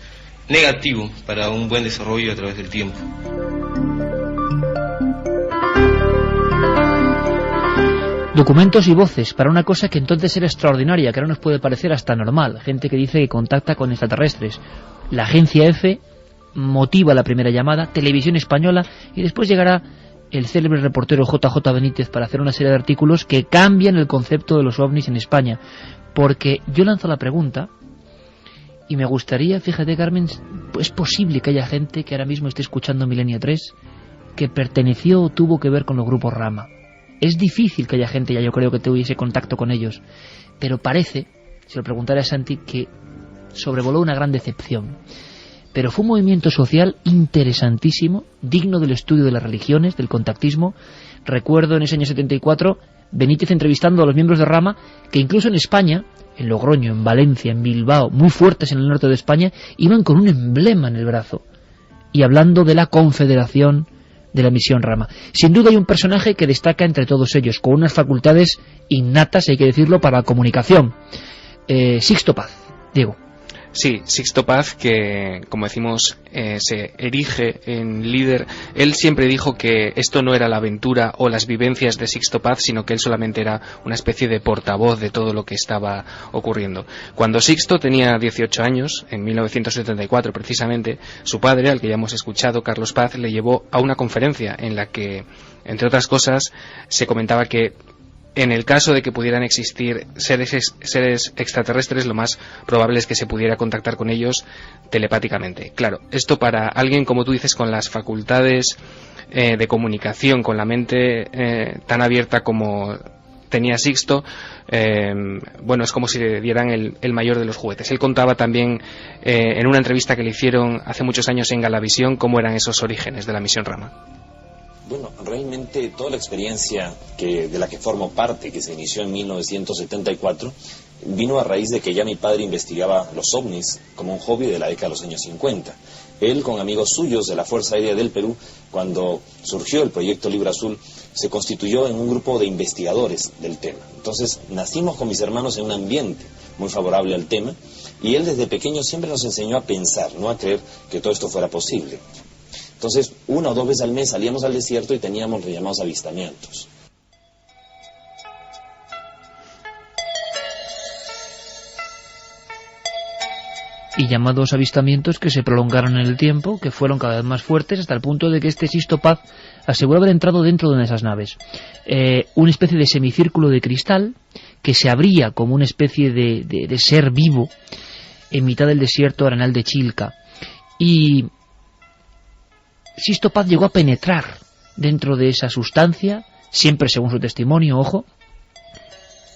negativo para un buen desarrollo a través del tiempo. Documentos y voces para una cosa que entonces era extraordinaria, que ahora nos puede parecer hasta normal. Gente que dice que contacta con extraterrestres. La agencia EFE motiva la primera llamada, Televisión Española, y después llegará el célebre reportero JJ Benítez para hacer una serie de artículos que cambian el concepto de los ovnis en España. Porque yo lanzo la pregunta, y me gustaría, fíjate, Carmen, ¿es posible que haya gente que ahora mismo esté escuchando Milenio 3 que perteneció o tuvo que ver con los grupos Rama? Es difícil que haya gente, ya yo creo, que tuviese contacto con ellos, pero parece, si lo preguntara a Santi, que sobrevoló una gran decepción. Pero fue un movimiento social interesantísimo, digno del estudio de las religiones, del contactismo. Recuerdo en ese año 74 Benítez entrevistando a los miembros de Rama, que incluso en España, en Logroño, en Valencia, en Bilbao, muy fuertes en el norte de España, iban con un emblema en el brazo, y hablando de la confederación de la misión Rama. Sin duda hay un personaje que destaca entre todos ellos, con unas facultades innatas, hay que decirlo, para la comunicación. Sixto Paz. Diego. Sí, Sixto Paz, que como decimos se erige en líder. Él siempre dijo que esto no era la aventura o las vivencias de Sixto Paz, sino que él solamente era una especie de portavoz de todo lo que estaba ocurriendo. Cuando Sixto tenía 18 años, en 1974 precisamente, su padre, al que ya hemos escuchado, Carlos Paz, le llevó a una conferencia en la que, entre otras cosas, se comentaba que en el caso de que pudieran existir seres extraterrestres, lo más probable es que se pudiera contactar con ellos telepáticamente. Claro, esto para alguien, como tú dices, con las facultades de comunicación, con la mente tan abierta como tenía Sixto, bueno, es como si le dieran el mayor de los juguetes. Él contaba también en una entrevista que le hicieron hace muchos años en Galavisión cómo eran esos orígenes de la misión Rama. Bueno, realmente toda la experiencia de la que formo parte, que se inició en 1974, vino a raíz de que ya mi padre investigaba los ovnis como un hobby de la década de los años 50. Él, con amigos suyos de la Fuerza Aérea del Perú, cuando surgió el proyecto Libro Azul, se constituyó en un grupo de investigadores del tema. Entonces, nacimos con mis hermanos en un ambiente muy favorable al tema, y él desde pequeño siempre nos enseñó a pensar, no a creer que todo esto fuera posible. Entonces, 1 o 2 veces al mes salíamos al desierto y teníamos los llamados avistamientos. Y llamados avistamientos que se prolongaron en el tiempo, que fueron cada vez más fuertes, hasta el punto de que este Sisto Paz aseguró haber entrado dentro de una de esas naves. Una especie de semicírculo de cristal que se abría como una especie de ser vivo en mitad del desierto arenal de Chilca. Y Sisto Paz llegó a penetrar dentro de esa sustancia, siempre según su testimonio, ojo,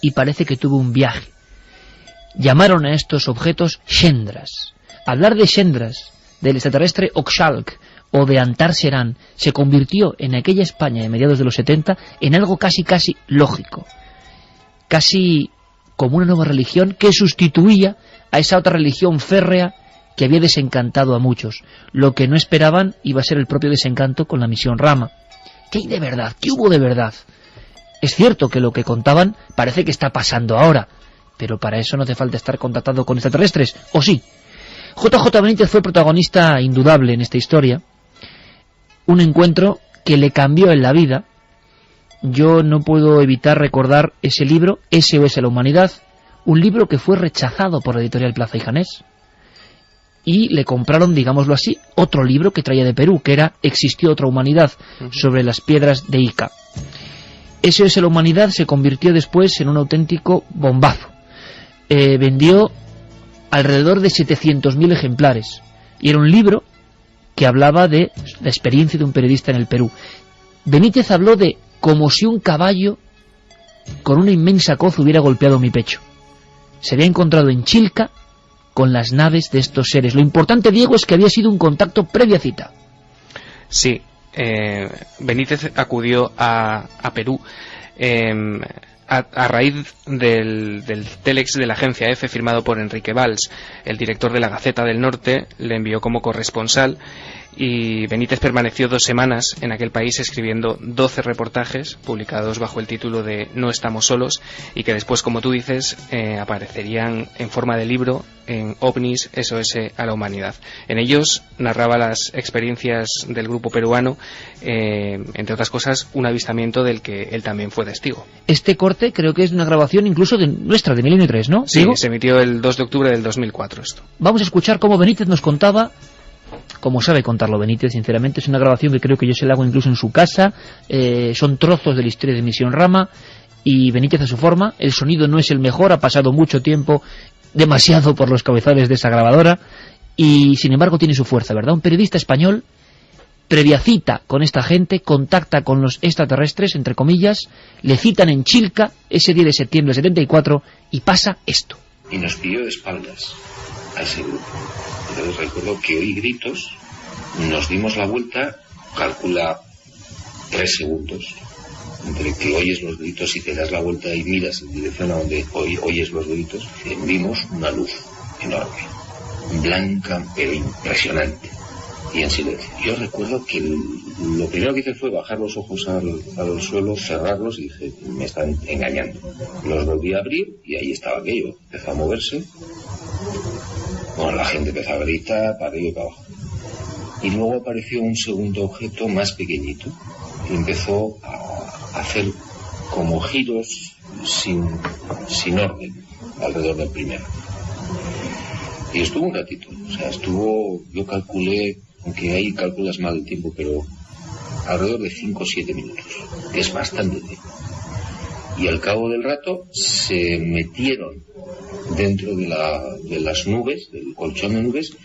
y parece que tuvo un viaje. Llamaron a estos objetos Shendras. Hablar de Shendras, del extraterrestre Oxalc o de Antar Serán, se convirtió en aquella España de mediados de los 70 en algo casi lógico, casi como una nueva religión que sustituía a esa otra religión férrea que había desencantado a muchos. Lo que no esperaban iba a ser el propio desencanto con la misión Rama. ¿Qué hay de verdad? ¿Qué hubo de verdad? Es cierto que lo que contaban parece que está pasando ahora, pero para eso no hace falta estar contactado con extraterrestres, ¿o sí? JJ Benítez fue protagonista indudable en esta historia, un encuentro que le cambió en la vida. Yo no puedo evitar recordar ese libro, SOS a la Humanidad, un libro que fue rechazado por la editorial Plaza y Janés, y le compraron, digámoslo así, otro libro que traía de Perú, que era Existió otra humanidad, sobre las piedras de Ica. SOS a la Humanidad se convirtió después en un auténtico bombazo. Vendió alrededor de 700.000 ejemplares y era un libro que hablaba de la experiencia de un periodista en el Perú. Benítez habló de como si un caballo con una inmensa coz hubiera golpeado mi pecho. Se había encontrado en Chilca con las naves de estos seres. Lo importante, Diego, es que había sido un contacto previa cita. Sí, Benítez acudió a Perú a raíz del telex de la agencia EFE firmado por Enrique Valls. El director de la Gaceta del Norte le envió como corresponsal y Benítez permaneció 2 semanas en aquel país escribiendo 12 reportajes publicados bajo el título de No estamos solos y que después, como tú dices, aparecerían en forma de libro en OVNIs, SOS a la Humanidad. En ellos narraba las experiencias del grupo peruano, entre otras cosas, un avistamiento del que él también fue testigo. Este corte creo que es una grabación incluso de nuestra, de Milenio 3, ¿no? Sí, ¿Digo? Se emitió el 2 de octubre del 2004 esto. Vamos a escuchar cómo Benítez nos contaba, como sabe contarlo Benítez, sinceramente. Es una grabación que creo que yo se la hago incluso en su casa. Son trozos de la historia de Misión Rama y Benítez a su forma. El sonido no es el mejor, ha pasado mucho tiempo, demasiado, por los cabezales de esa grabadora, y sin embargo tiene su fuerza, ¿verdad? Un periodista español, previa cita con esta gente, contacta con los extraterrestres, entre comillas, le citan en Chilca ese 10 de septiembre del 74 y pasa esto. Y nos pilló de espaldas a ese grupo. Entonces recuerdo que oí gritos, nos dimos la vuelta, calcula 3 segundos, entre que oyes los gritos y te das la vuelta y miras en dirección a donde oyes los gritos, vimos una luz enorme, blanca pero impresionante, y en silencio. Yo recuerdo que lo primero que hice fue bajar los ojos al suelo, cerrarlos y dije, me están engañando. Los volví a abrir y ahí estaba aquello, empezó a moverse. Bueno, la gente empezó a gritar para arriba y para abajo. Y luego apareció un segundo objeto más pequeñito y empezó a hacer como giros sin orden alrededor del primero. Y estuvo un ratito, o sea, yo calculé, aunque ahí calculas mal el tiempo, pero alrededor de 5 o 7 minutos, que es bastante tiempo. Y al cabo del rato se metieron dentro de las nubes, del colchón de nubes,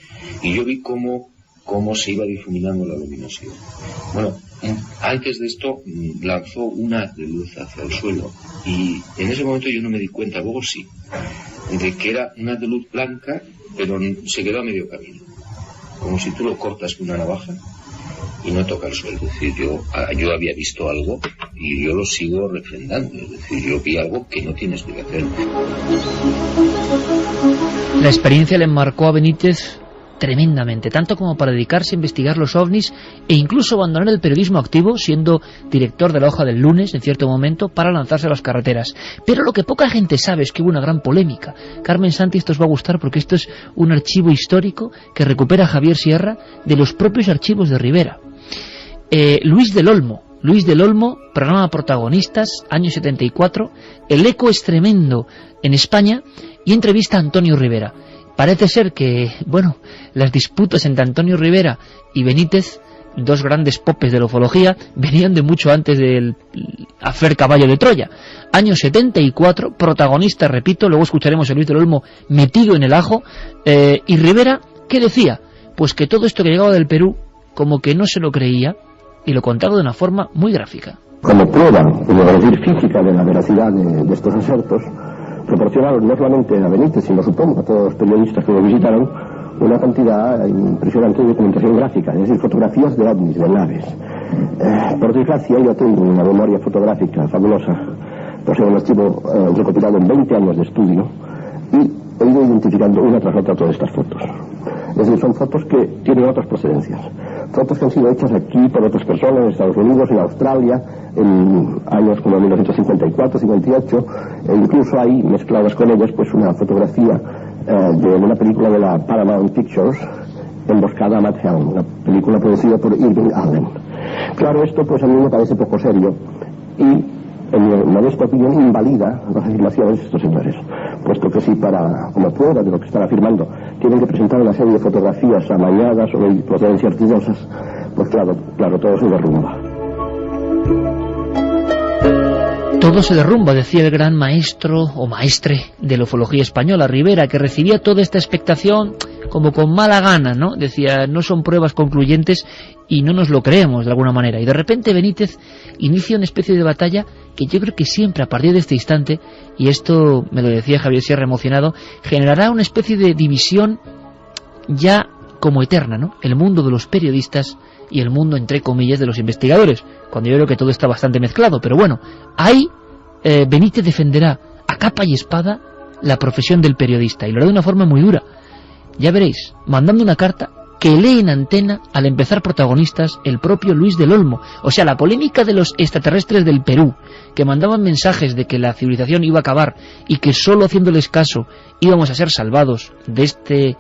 y yo vi cómo se iba difuminando la luminosidad. Bueno, antes de esto lanzó un haz de luz hacia el suelo, y en ese momento yo no me di cuenta, luego sí, de que era un haz de luz blanca, pero se quedó a medio camino, como si tú lo cortas con una navaja, y no toca el suelo. Es decir, yo había visto algo y yo lo sigo refrendando. Es decir, yo vi algo que no tiene explicación. La experiencia le marcó a Benítez tremendamente, tanto como para dedicarse a investigar los ovnis e incluso abandonar el periodismo activo, siendo director de la Hoja del Lunes en cierto momento, para lanzarse a las carreteras. Pero lo que poca gente sabe es que hubo una gran polémica. Carmen Santi, esto os va a gustar porque esto es un archivo histórico que recupera Javier Sierra de los propios archivos de Rivera. Luis del Olmo, programa Protagonistas, año 74, el eco es tremendo en España, y entrevista a Antonio Rivera. Parece ser que, bueno, las disputas entre Antonio Rivera y Benítez, dos grandes popes de la ufología, venían de mucho antes del afer Caballo de Troya. Año 74, protagonista, repito, luego escucharemos a Luis del Olmo metido en el ajo, y Rivera, ¿qué decía? Pues que todo esto que llegaba del Perú, como que no se lo creía, y lo contaba de una forma muy gráfica. Como prueba, es decir, física de la veracidad de estos asertos, proporcionaron no solamente a Benítez, sino supongo a todos los periodistas que lo visitaron, una cantidad impresionante de documentación gráfica, es decir, fotografías de ovnis, de naves. Por desgracia, yo tengo una memoria fotográfica fabulosa, posee un archivo recopilado en 20 años de estudio, y he ido identificando una tras otra todas estas fotos. Es decir, son fotos que tienen otras procedencias. Fotos que han sido hechas aquí por otras personas en Estados Unidos, en Australia, en años como 1954, 58, e incluso hay mezcladas con ellas pues una fotografía de una película de la Paramount Pictures, Emboscada a Mad Helm, una película producida por Irving Allen. Claro, esto pues a mí me parece poco serio y, en mi modesta opinión, invalida las afirmaciones de estos señores, puesto que si como prueba de lo que están afirmando tienen que presentar una serie de fotografías amañadas o de procedencias dudosas, pues claro, todo se derrumba. Todo se derrumba, decía el gran maestro o maestre de la ufología española, Rivera, que recibía toda esta expectación como con mala gana, ¿no? Decía, no son pruebas concluyentes y no nos lo creemos de alguna manera. Y de repente Benítez inicia una especie de batalla que yo creo que siempre a partir de este instante, y esto me lo decía Javier Sierra emocionado, generará una especie de división ya como eterna, ¿no? El mundo de los periodistas y el mundo, entre comillas, de los investigadores, cuando yo creo que todo está bastante mezclado. Pero bueno, ahí Benítez defenderá a capa y espada la profesión del periodista, y lo hará de una forma muy dura. Ya veréis, mandando una carta que lee en antena al empezar Protagonistas el propio Luis del Olmo. O sea, la polémica de los extraterrestres del Perú, que mandaban mensajes de que la civilización iba a acabar y que solo haciéndoles caso íbamos a ser salvados de este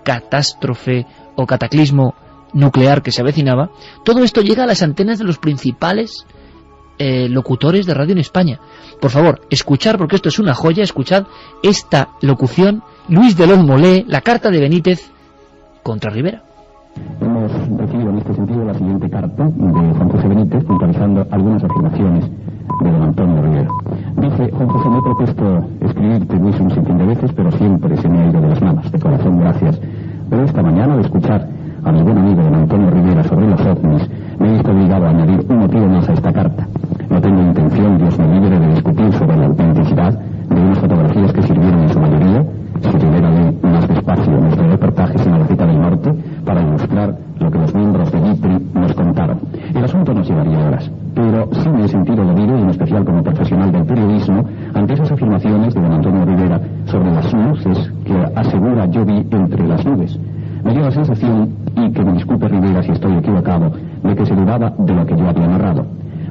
catástrofe o cataclismo nuclear que se avecinaba. Todo esto llega a las antenas de los principales locutores de radio en España. Por favor, escuchar, porque esto es una joya, escuchad esta locución. Luis del Olmo lee la carta de Benítez contra Rivera. Hemos recibido en este sentido la siguiente carta de Juan José Benítez, puntualizando algunas afirmaciones de don Antonio Rivera. Dice: Juan José, me he propuesto escribirte Luis un sinfín de veces, pero siempre se me ha ido de las manos. De corazón, gracias. Pero esta mañana, al escuchar a mi buen amigo don Antonio Rivera sobre los ovnis, me he visto obligado a añadir un motivo más a esta carta. No tengo intención, Dios me libre, de discutir sobre la autenticidad de unas fotografías que sirvieron en su mayoría, si Rivera lee más despacio nuestros reportajes en la Gaceta del Norte, para ilustrar lo que los miembros de IPRI nos contaron. El asunto nos llevaría horas, pero sí me he sentido dolido, y en especial como profesional del periodismo, ante esas afirmaciones de don Antonio Rivera sobre las luces que asegura yo vi entre las nubes. Me dio la sensación, y que me disculpe Rivera si estoy equivocado, de que se dudaba de lo que yo había narrado.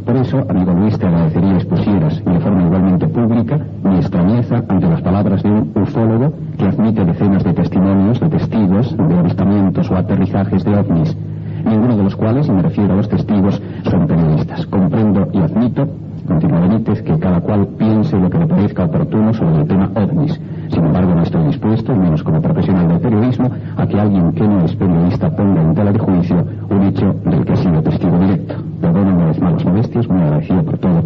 Por eso, amigo Luis, te agradecería expusieras, y de forma igualmente pública, mi extrañeza ante las palabras de un ufólogo que admite decenas de testimonios de testigos de avistamientos o aterrizajes de ovnis, ninguno de los cuales, y me refiero a los testigos, son periodistas. Comprendo y admito, continúa Benítez, que cada cual piense lo que le parezca oportuno sobre el tema ovnis. Sin embargo, no estoy dispuesto, al menos como profesional del periodismo, a que alguien que no es periodista ponga en tela de juicio un hecho del que ha sido testigo directo. Perdónenme las malas molestias, muy agradecido por todo.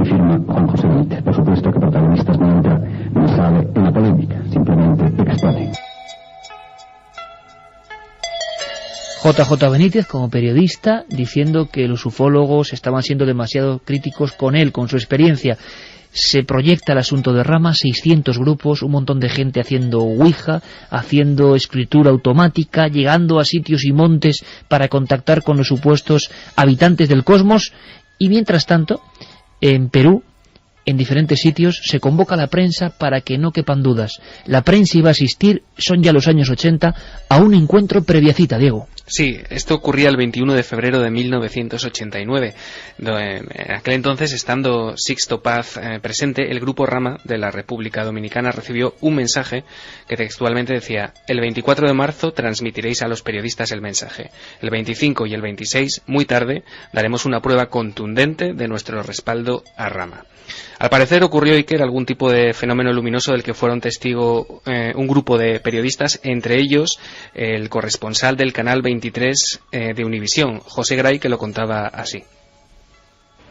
Y firma Juan José Benítez. Por supuesto que Protagonistas no entra ni sale en la polémica, simplemente expone. JJ Benítez, como periodista, diciendo que los ufólogos estaban siendo demasiado críticos con él, con su experiencia. se proyecta el asunto de Rama, 600 grupos, un montón de gente haciendo ouija, haciendo escritura automática, llegando a sitios y montes para contactar con los supuestos habitantes del cosmos, y mientras tanto, en Perú, en diferentes sitios, se convoca a la prensa para que no quepan dudas. La prensa iba a asistir, son ya los años 80, a un encuentro previa cita, Diego. Sí, esto ocurría el 21 de febrero de 1989. En aquel entonces, estando Sixto Paz presente, el Grupo Rama de la República Dominicana recibió un mensaje que textualmente decía: el 24 de marzo transmitiréis a los periodistas el mensaje. El 25 y el 26, muy tarde, daremos una prueba contundente de nuestro respaldo a Rama. Al parecer ocurrió, Iker, algún tipo de fenómeno luminoso del que fueron testigo un grupo de periodistas, entre ellos el corresponsal del canal 23 de Univisión, José Gray, que lo contaba así.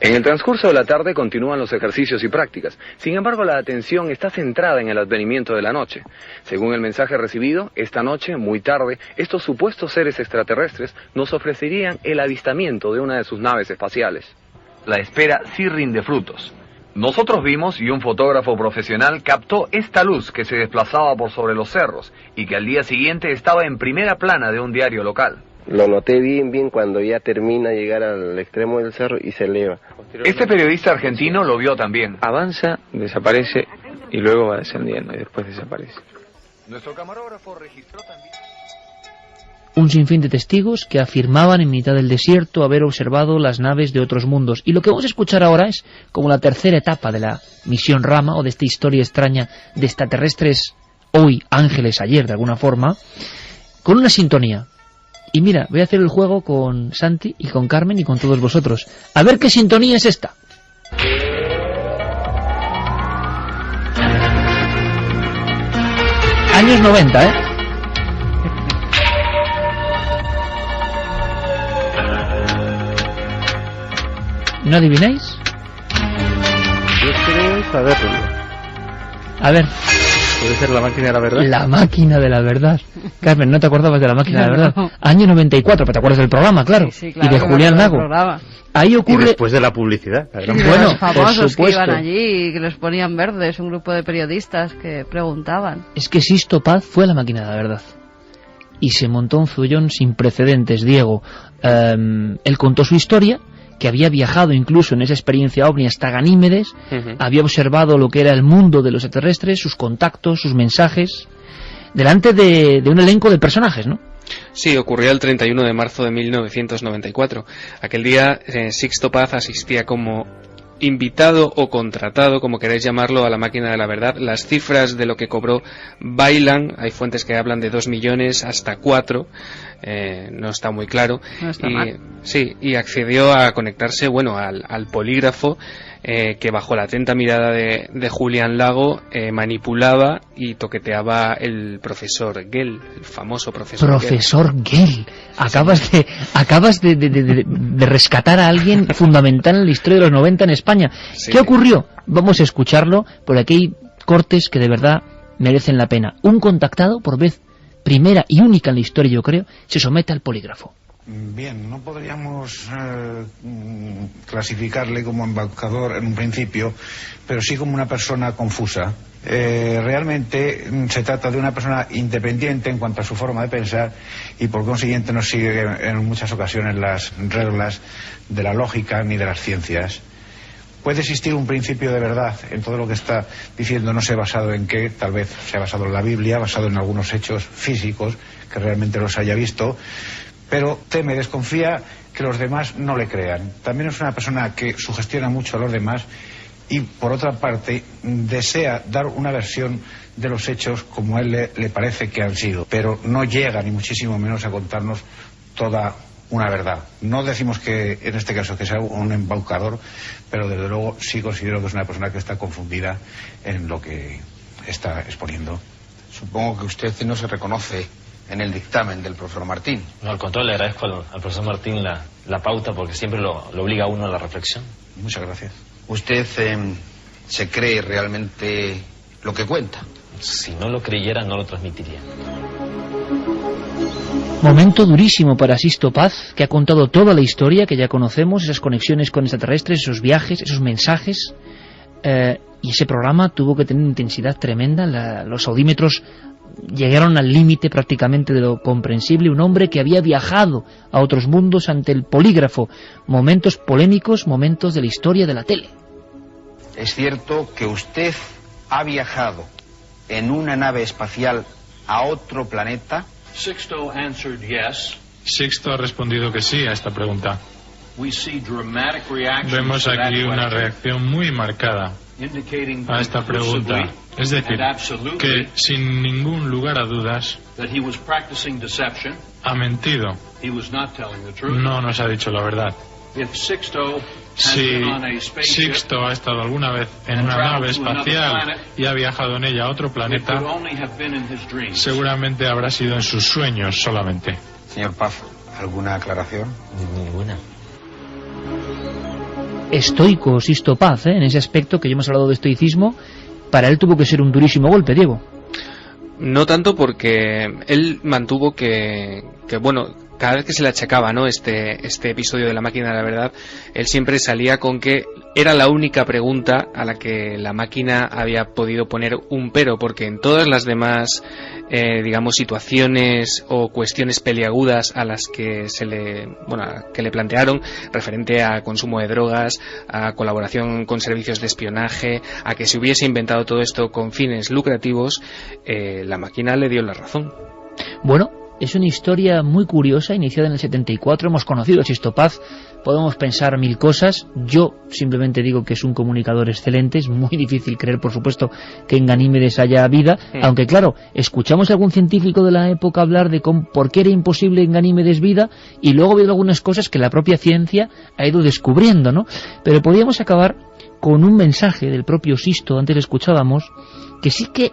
En el transcurso de la tarde continúan los ejercicios y prácticas. Sin embargo, la atención está centrada en el advenimiento de la noche. Según el mensaje recibido, esta noche, muy tarde, estos supuestos seres extraterrestres nos ofrecerían el avistamiento de una de sus naves espaciales. La espera sí rinde frutos. Nosotros vimos y un fotógrafo profesional captó esta luz que se desplazaba por sobre los cerros y que al día siguiente estaba en primera plana de un diario local. Lo noté bien cuando ya termina de llegar al extremo del cerro y se eleva. Este periodista argentino lo vio también. Avanza, desaparece y luego va descendiendo y después desaparece. Nuestro camarógrafo registró también un sinfín de testigos que afirmaban en mitad del desierto haber observado las naves de otros mundos. Y lo que vamos a escuchar ahora es como la tercera etapa de la misión Rama, o de esta historia extraña de extraterrestres hoy, ángeles ayer, de alguna forma, con una sintonía. Y mira, voy a hacer el juego con Santi y con Carmen y con todos vosotros. A ver qué sintonía es esta. Años 90, ¿eh? ¿No adivináis? Yo creo saberlo. A ver. ¿Puede ser La Máquina de la Verdad? La Máquina de la Verdad. Carmen, ¿no te acordabas de La Máquina de la Verdad? No. Año 94, pero te acuerdas del programa, claro. Sí, claro, y de Julián Lago. Ahí ocurre... Y después de la publicidad. Bueno, los famosos por supuesto. que iban allí y que los ponían verdes, un grupo de periodistas que preguntaban. Es que Sixto Paz fue a La Máquina de la Verdad. Y se montó un follón sin precedentes, Diego. Él contó su historia, que había viajado incluso en esa experiencia ovni hasta Ganímedes, había observado lo que era el mundo de los extraterrestres, sus contactos, sus mensajes, delante de un elenco de personajes, ¿no? Sí, ocurrió el 31 de marzo de 1994. Aquel día Sixto Paz asistía como invitado o contratado, como queráis llamarlo, a La Máquina de la Verdad. Las cifras de lo que cobró bailan, hay fuentes que hablan de 2 millones hasta 4, no está muy claro. No está mal. Sí, y accedió a conectarse, bueno, al polígrafo, que bajo la atenta mirada de Julián Lago manipulaba y toqueteaba el profesor Gell, el famoso profesor Gell. Acabas de rescatar a alguien fundamental en la historia de los 90 en España. Sí. ¿Qué ocurrió? Vamos a escucharlo, porque aquí hay cortes que de verdad merecen la pena. Un contactado, por vez primera y única en la historia, yo creo, se somete al polígrafo. Bien, no podríamos clasificarle como embaucador en un principio, pero sí como una persona confusa. Realmente se trata de una persona independiente en cuanto a su forma de pensar y por consiguiente no sigue en muchas ocasiones las reglas de la lógica ni de las ciencias. Puede existir un principio de verdad en todo lo que está diciendo, no sé basado en qué, tal vez se ha basado en la Biblia, basado en algunos hechos físicos que realmente los haya visto, pero teme, desconfía que los demás no le crean. También es una persona que sugestiona mucho a los demás y, por otra parte, desea dar una versión de los hechos como a él le parece que han sido, pero no llega ni muchísimo menos a contarnos toda una verdad. No decimos que en este caso que sea un embaucador, pero desde luego sí considero que es una persona que está confundida en lo que está exponiendo. Supongo que usted no se reconoce en el dictamen del profesor Martín. No, al contrario, le agradezco al profesor Martín la pauta porque siempre lo obliga a uno a la reflexión. Muchas gracias. ¿Usted se cree realmente lo que cuenta? Si no lo creyera, no lo transmitiría. Momento durísimo para Sixto Paz, que ha contado toda la historia que ya conocemos, esas conexiones con extraterrestres, esos viajes, esos mensajes. y ese programa tuvo que tener una intensidad tremenda. Los audímetros llegaron al límite prácticamente de lo comprensible. Un hombre que había viajado a otros mundos ante el polígrafo. Momentos polémicos, momentos de la historia de la tele. ¿Es cierto que usted ha viajado en una nave espacial a otro planeta? Sixto answered yes. Sixto ha respondido que sí a esta pregunta. Vemos aquí una reacción muy marcada a esta pregunta. Es decir, que sin ningún lugar a dudas ha mentido. No nos ha dicho la verdad. Si Sixto ha estado alguna vez en una nave espacial y ha viajado en ella a otro planeta, seguramente habrá sido en sus sueños solamente. Señor Paz, ¿alguna aclaración? Ninguna. Estoico Sixto Paz, en ese aspecto que ya hemos hablado de estoicismo, para él tuvo que ser un durísimo golpe, Diego. No tanto, porque él mantuvo que bueno, cada vez que se le achacaba, ¿no?, este episodio de La máquina de la verdad, él siempre salía con que era la única pregunta a la que la máquina había podido poner un pero, porque en todas las demás digamos situaciones o cuestiones peliagudas a las que que le plantearon, referente a consumo de drogas, a colaboración con servicios de espionaje, a que se hubiese inventado todo esto con fines lucrativos, la máquina le dio la razón. Bueno, es una historia muy curiosa, iniciada en el 74, hemos conocido a Sixto Paz, podemos pensar mil cosas, yo simplemente digo que es un comunicador excelente, es muy difícil creer, por supuesto, que en Ganímedes haya vida, aunque claro, escuchamos a algún científico de la época hablar de por qué era imposible en Ganímedes vida, y luego ha habido algunas cosas que la propia ciencia ha ido descubriendo, ¿no? Pero podríamos acabar con un mensaje del propio Sixto, antes le escuchábamos, que sí que,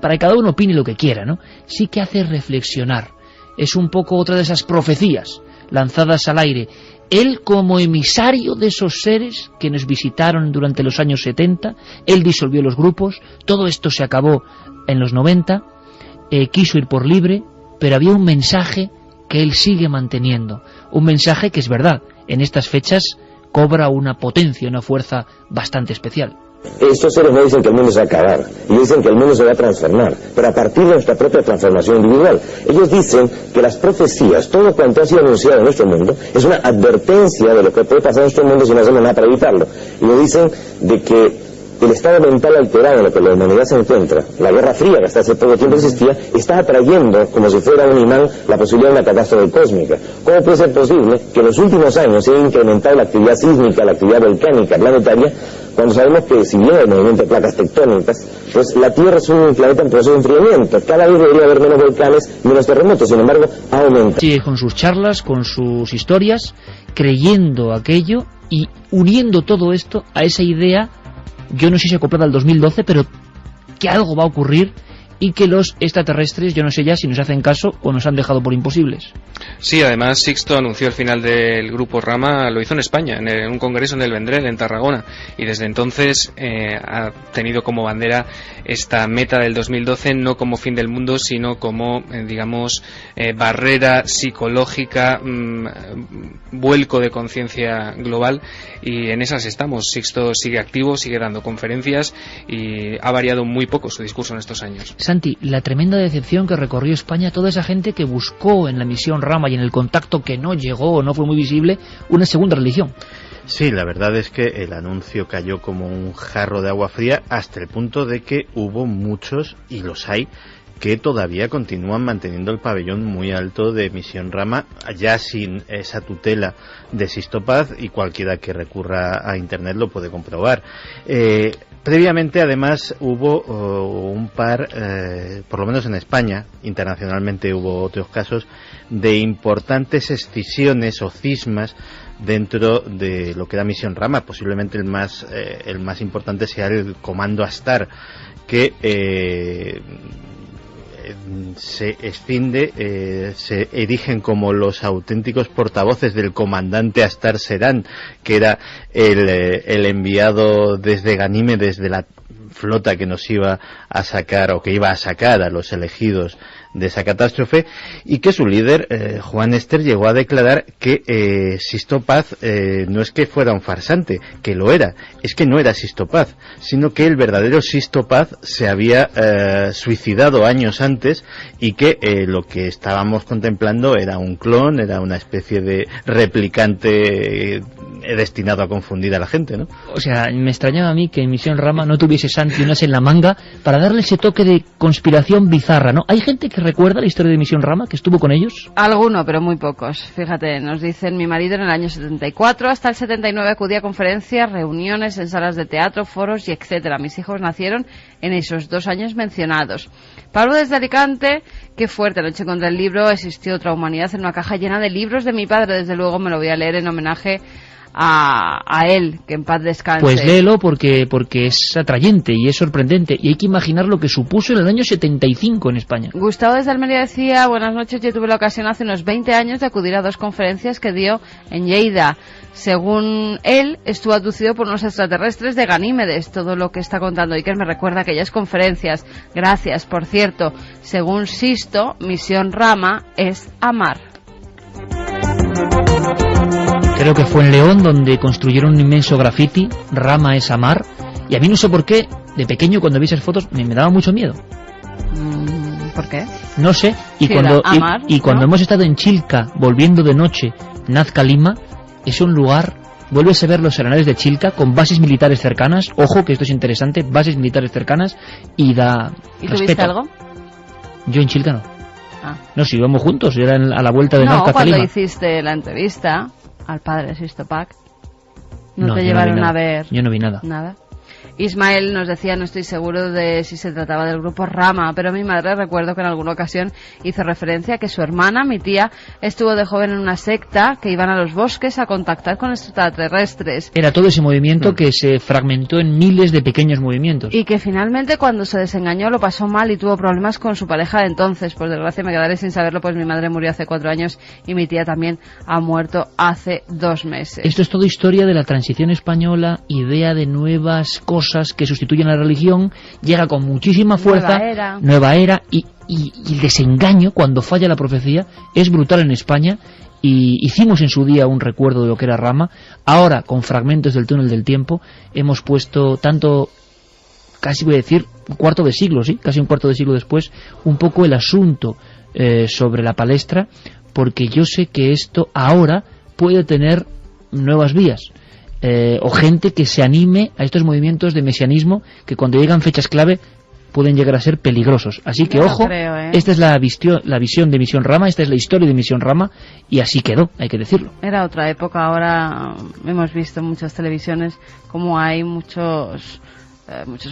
para que cada uno opine lo que quiera, ¿no?, sí que hace reflexionar. Es un poco otra de esas profecías lanzadas al aire. Él, como emisario de esos seres que nos visitaron durante los años 70, él disolvió los grupos, todo esto se acabó en los 90, quiso ir por libre, pero había un mensaje que él sigue manteniendo, un mensaje que es verdad, en estas fechas cobra una potencia, una fuerza bastante especial. Estos seres no dicen que el mundo se va a acabar, y dicen que el mundo se va a transformar, pero a partir de nuestra propia transformación individual. Ellos dicen que las profecías, todo cuanto ha sido anunciado en nuestro mundo, es una advertencia de lo que puede pasar en nuestro mundo si no hacemos nada para evitarlo. Y nos dicen de que el estado mental alterado en el que la humanidad se encuentra, la Guerra Fría, que hasta hace poco tiempo existía, está atrayendo, como si fuera un imán, la posibilidad de una catástrofe cósmica. ¿Cómo puede ser posible que en los últimos años se haya incrementado la actividad sísmica, la actividad volcánica, planetaria, cuando sabemos que, si bien hay movimiento de placas tectónicas, pues la Tierra es un planeta en proceso de enfriamiento? Cada vez debería haber menos volcanes, menos terremotos, sin embargo, aumenta. Sigue con sus charlas, con sus historias, creyendo aquello y uniendo todo esto a esa idea, yo no sé si se acoplada al 2012, pero que algo va a ocurrir y que los extraterrestres, yo no sé ya si nos hacen caso o nos han dejado por imposibles. Sí, además Sixto anunció el final del Grupo Rama, lo hizo en España, en un congreso en el Vendrell, en Tarragona, y desde entonces ha tenido como bandera esta meta del 2012, no como fin del mundo, sino como, digamos, barrera psicológica, vuelco de conciencia global, y en esas estamos. Sixto sigue activo, sigue dando conferencias y ha variado muy poco su discurso en estos años. Santi, la tremenda decepción que recorrió España, toda esa gente que buscó en la misión Rama y en el contacto que no llegó o no fue muy visible, una segunda religión. Sí, la verdad es que el anuncio cayó como un jarro de agua fría, hasta el punto de que hubo muchos, y los hay, que todavía continúan manteniendo el pabellón muy alto de Misión Rama, ya sin esa tutela de Sixto Paz, y cualquiera que recurra a internet lo puede comprobar. Previamente, además, hubo un par, por lo menos en España, internacionalmente hubo otros casos, de importantes escisiones o cismas dentro de lo que era Misión Rama. Posiblemente el más importante sea el Comando Astar, que se escinde, se erigen como los auténticos portavoces del comandante Astar Serán, que era el enviado desde Ganímedes de la flota que nos iba a sacar o que iba a sacar a los elegidos de esa catástrofe, y que su líder, Juan Ester, llegó a declarar que Sisto Paz no es que fuera un farsante, que lo era, es que no era Sisto Paz, sino que el verdadero Sisto Paz se había suicidado años antes, y que lo que estábamos contemplando era un clon, era una especie de replicante destinado a confundir a la gente, ¿no? O sea, me extrañaba a mí que en Misión Rama no tuviese Santi unas en la manga para darle ese toque de conspiración bizarra, ¿no? ¿Hay gente que recuerda la historia de Misión Rama, que estuvo con ellos? Alguno, pero muy pocos. Fíjate, nos dicen, mi marido en el año 74 hasta el 79 acudía a conferencias, reuniones en salas de teatro, foros y etcétera. Mis hijos nacieron en esos 2 años mencionados. Pablo desde Alicante, qué fuerte, anoche contra el libro, existió otra humanidad en una caja llena de libros de mi padre, desde luego me lo voy a leer en homenaje a él, que en paz descanse. Pues léelo porque es atrayente y es sorprendente, y hay que imaginar lo que supuso en el año 75 en España. Gustavo desde Almería decía, buenas noches, yo tuve la ocasión hace unos 20 años de acudir a 2 conferencias que dio en Lleida. Según él, estuvo abducido por unos extraterrestres de Ganímedes. Todo lo que está contando Iker me recuerda a aquellas conferencias. Gracias, por cierto. Según Sisto, Misión Rama es amar. Creo que fue en León donde construyeron un inmenso graffiti, Rama es amar, y a mí no sé por qué, de pequeño cuando vi esas fotos me daba mucho miedo. ¿Por qué? No sé, y cuando hemos estado en Chilca, volviendo de noche, Nazca Lima, es un lugar, vuelves a ver los arenales de Chilca con bases militares cercanas, ojo que esto es interesante, bases militares cercanas, y da ¿Y respeto. tuviste algo? Yo en Chilca no. No, si íbamos juntos, era a la vuelta de Nazca cuando Lima. hiciste la entrevista al padre de Sisto Paz, ¿no te yo llevaron vi nada. a ver? Yo no vi nada. Nada. Ismael nos decía, no estoy seguro de si se trataba del grupo Rama, pero mi madre recuerdo que en alguna ocasión hizo referencia a que su hermana, mi tía, estuvo de joven en una secta que iban a los bosques a contactar con extraterrestres. Era todo ese movimiento que se fragmentó en miles de pequeños movimientos. Y que finalmente cuando se desengañó lo pasó mal y tuvo problemas con su pareja de entonces. Por desgracia me quedaré sin saberlo, pues mi madre murió hace 4 años y mi tía también ha muerto hace 2 meses. Esto es toda historia de la transición española, idea de nuevas cosas que sustituyen a la religión, llega con muchísima fuerza, nueva era y el desengaño cuando falla la profecía es brutal en España. Y hicimos en su día un recuerdo de lo que era Rama. Ahora, con fragmentos del túnel del tiempo, hemos puesto tanto, casi voy a decir, un cuarto de siglo, sí, casi un cuarto de siglo después, un poco el asunto sobre la palestra, porque yo sé que esto ahora puede tener nuevas vías. O gente que se anime a estos movimientos de mesianismo que cuando llegan fechas clave pueden llegar a ser peligrosos. Así que ojo, esta es la visión de Misión Rama, esta es la historia de Misión Rama, y así quedó, hay que decirlo. Era otra época, ahora hemos visto en muchas televisiones como hay muchos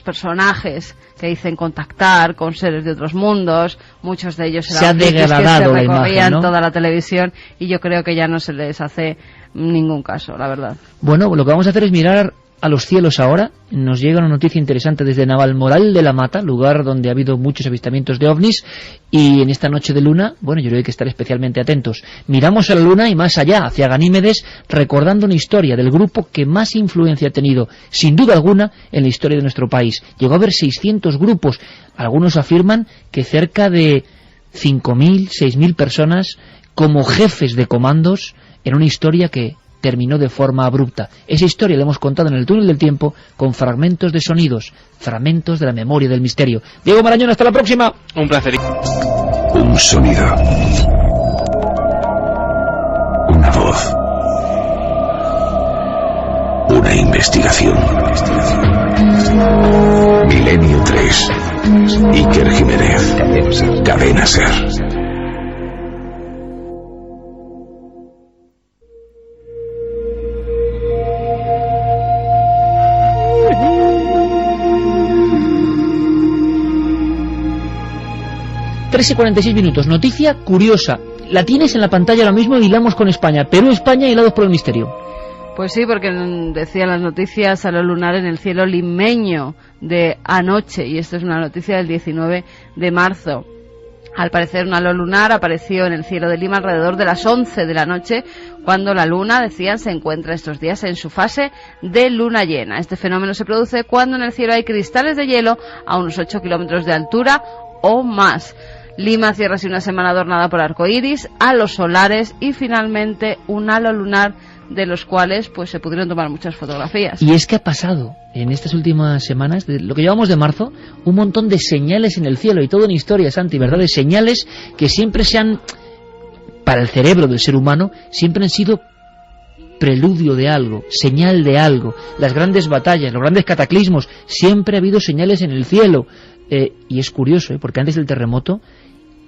personajes que dicen contactar con seres de otros mundos, muchos de ellos eran que se recorrían toda la televisión, y yo creo que ya no se les hace ningún caso, la verdad. Bueno, lo que vamos a hacer es mirar a los cielos ahora. Nos llega una noticia interesante desde Navalmoral de la Mata, lugar donde ha habido muchos avistamientos de ovnis, y en esta noche de luna, bueno, yo creo que hay que estar especialmente atentos. Miramos a la luna y más allá, hacia Ganímedes, recordando una historia del grupo que más influencia ha tenido, sin duda alguna, en la historia de nuestro país. Llegó a haber 600 grupos, algunos afirman que cerca de 5.000, 6.000 personas como jefes de comandos en una historia que terminó de forma abrupta. Esa historia la hemos contado en el túnel del tiempo con fragmentos de sonidos, fragmentos de la memoria del misterio. Diego Marañón, hasta la próxima. Un placer. Un sonido. Una voz. Una investigación. Milenio 3. Iker Jiménez. Cadena SER. y 46 minutos. Noticia curiosa. La tienes en la pantalla ahora mismo y hilamos con España. Perú, España, hilados por el misterio. Pues sí, porque decían las noticias, halo lunar en el cielo limeño de anoche, y esto es una noticia del 19 de marzo. Al parecer, un halo lunar apareció en el cielo de Lima alrededor de las 11 de la noche, cuando la luna, decían, se encuentra estos días en su fase de luna llena. Este fenómeno se produce cuando en el cielo hay cristales de hielo a unos 8 kilómetros de altura o más. Lima cierra así una semana adornada por arcoíris, halos solares y finalmente un halo lunar, de los cuales pues se pudieron tomar muchas fotografías. Y es que ha pasado en estas últimas semanas, de lo que llevamos de marzo, un montón de señales en el cielo, y todo en historia, Santi, ¿verdad? De señales que siempre se han, para el cerebro del ser humano, siempre han sido preludio de algo, señal de algo. Las grandes batallas, los grandes cataclismos, siempre ha habido señales en el cielo. Y es curioso, porque antes del terremoto,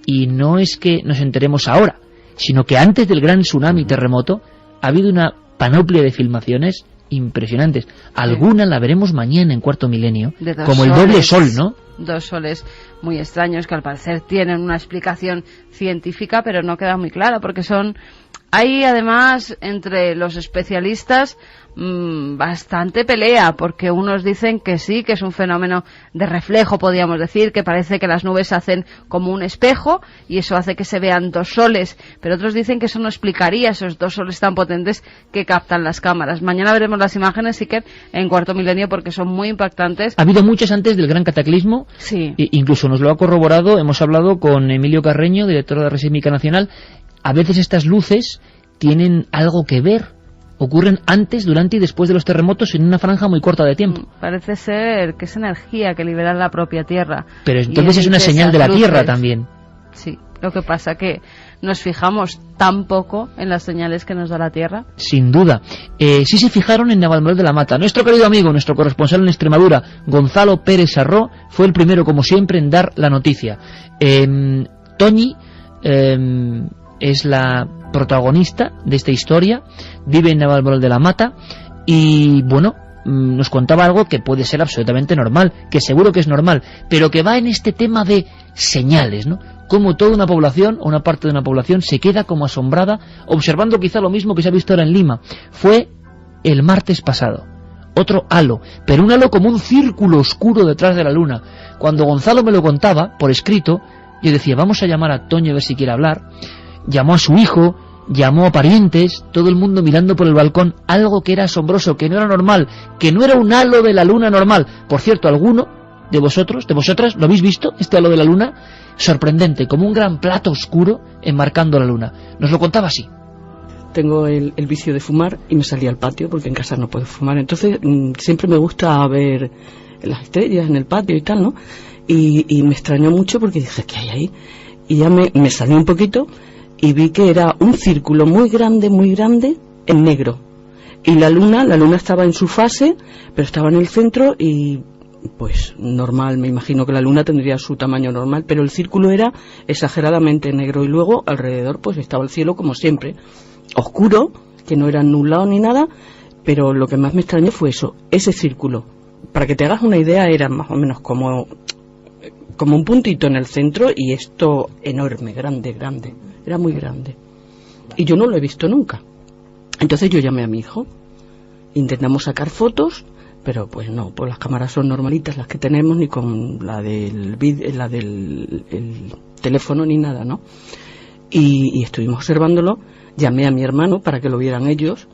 y no es que nos enteremos ahora, sino que antes del gran tsunami terremoto, ha habido una panoplia de filmaciones impresionantes. Alguna la veremos mañana en Cuarto Milenio, como el doble sol, ¿no? Dos soles muy extraños que al parecer tienen una explicación científica, pero no queda muy clara, porque son... Hay además entre los especialistas bastante pelea, porque unos dicen que sí, que es un fenómeno de reflejo, podríamos decir, que parece que las nubes hacen como un espejo y eso hace que se vean dos soles, pero otros dicen que eso no explicaría esos dos soles tan potentes que captan las cámaras. Mañana veremos las imágenes, Iker, en Cuarto Milenio, porque son muy impactantes. Ha habido muchas antes del gran cataclismo, sí. Incluso nos lo ha corroborado, hemos hablado con Emilio Carreño, director de la Red Sísmica Nacional. A veces estas luces tienen algo que ver, ocurren antes, durante y después de los terremotos en una franja muy corta de tiempo. Parece ser que es energía que libera la propia Tierra. Pero entonces es una señal de la Tierra también. Sí, lo que pasa que nos fijamos tan poco en las señales que nos da la Tierra. Sin duda. Sí se fijaron en Navalmoral de la Mata. Nuestro querido amigo, nuestro corresponsal en Extremadura, Gonzalo Pérez Sarró, fue el primero, como siempre, en dar la noticia. Toñi es la protagonista de esta historia, vive en Navalmoral de la Mata y, bueno, nos contaba algo que puede ser absolutamente normal, que seguro que es normal, pero que va en este tema de señales, ¿no? Como toda una población, o una parte de una población, se queda como asombrada, observando quizá lo mismo que se ha visto ahora en Lima. Fue el martes pasado. Otro halo, pero un halo como un círculo oscuro detrás de la luna. Cuando Gonzalo me lo contaba, por escrito, yo decía, vamos a llamar a Toño a ver si quiere hablar. Llamó a su hijo, llamó a parientes, todo el mundo mirando por el balcón, algo que era asombroso, que no era normal, que no era un halo de la luna normal. Por cierto, ¿alguno de vosotros, de vosotras, lo habéis visto, este halo de la luna? Sorprendente, como un gran plato oscuro enmarcando la luna. Nos lo contaba así. Tengo el vicio de fumar y me salí al patio porque en casa no puedo fumar. Entonces siempre me gusta ver las estrellas en el patio y tal, ¿no? Y me extrañó mucho porque dije, ¿qué hay ahí? Y ya me salí un poquito y vi que era un círculo muy grande en negro. Y la luna estaba en su fase, pero estaba en el centro y pues normal, me imagino que la luna tendría su tamaño normal, pero el círculo era exageradamente negro y luego alrededor pues estaba el cielo como siempre, oscuro, que no era nublado ni nada, pero lo que más me extrañó fue eso, ese círculo. Para que te hagas una idea, era más o menos como un puntito en el centro y esto enorme, grande, era muy grande. Y yo no lo he visto nunca. Entonces yo llamé a mi hijo, intentamos sacar fotos, pero pues no, pues las cámaras son normalitas las que tenemos, ni con la del el teléfono ni nada, ¿no? Y estuvimos observándolo, llamé a mi hermano para que lo vieran ellos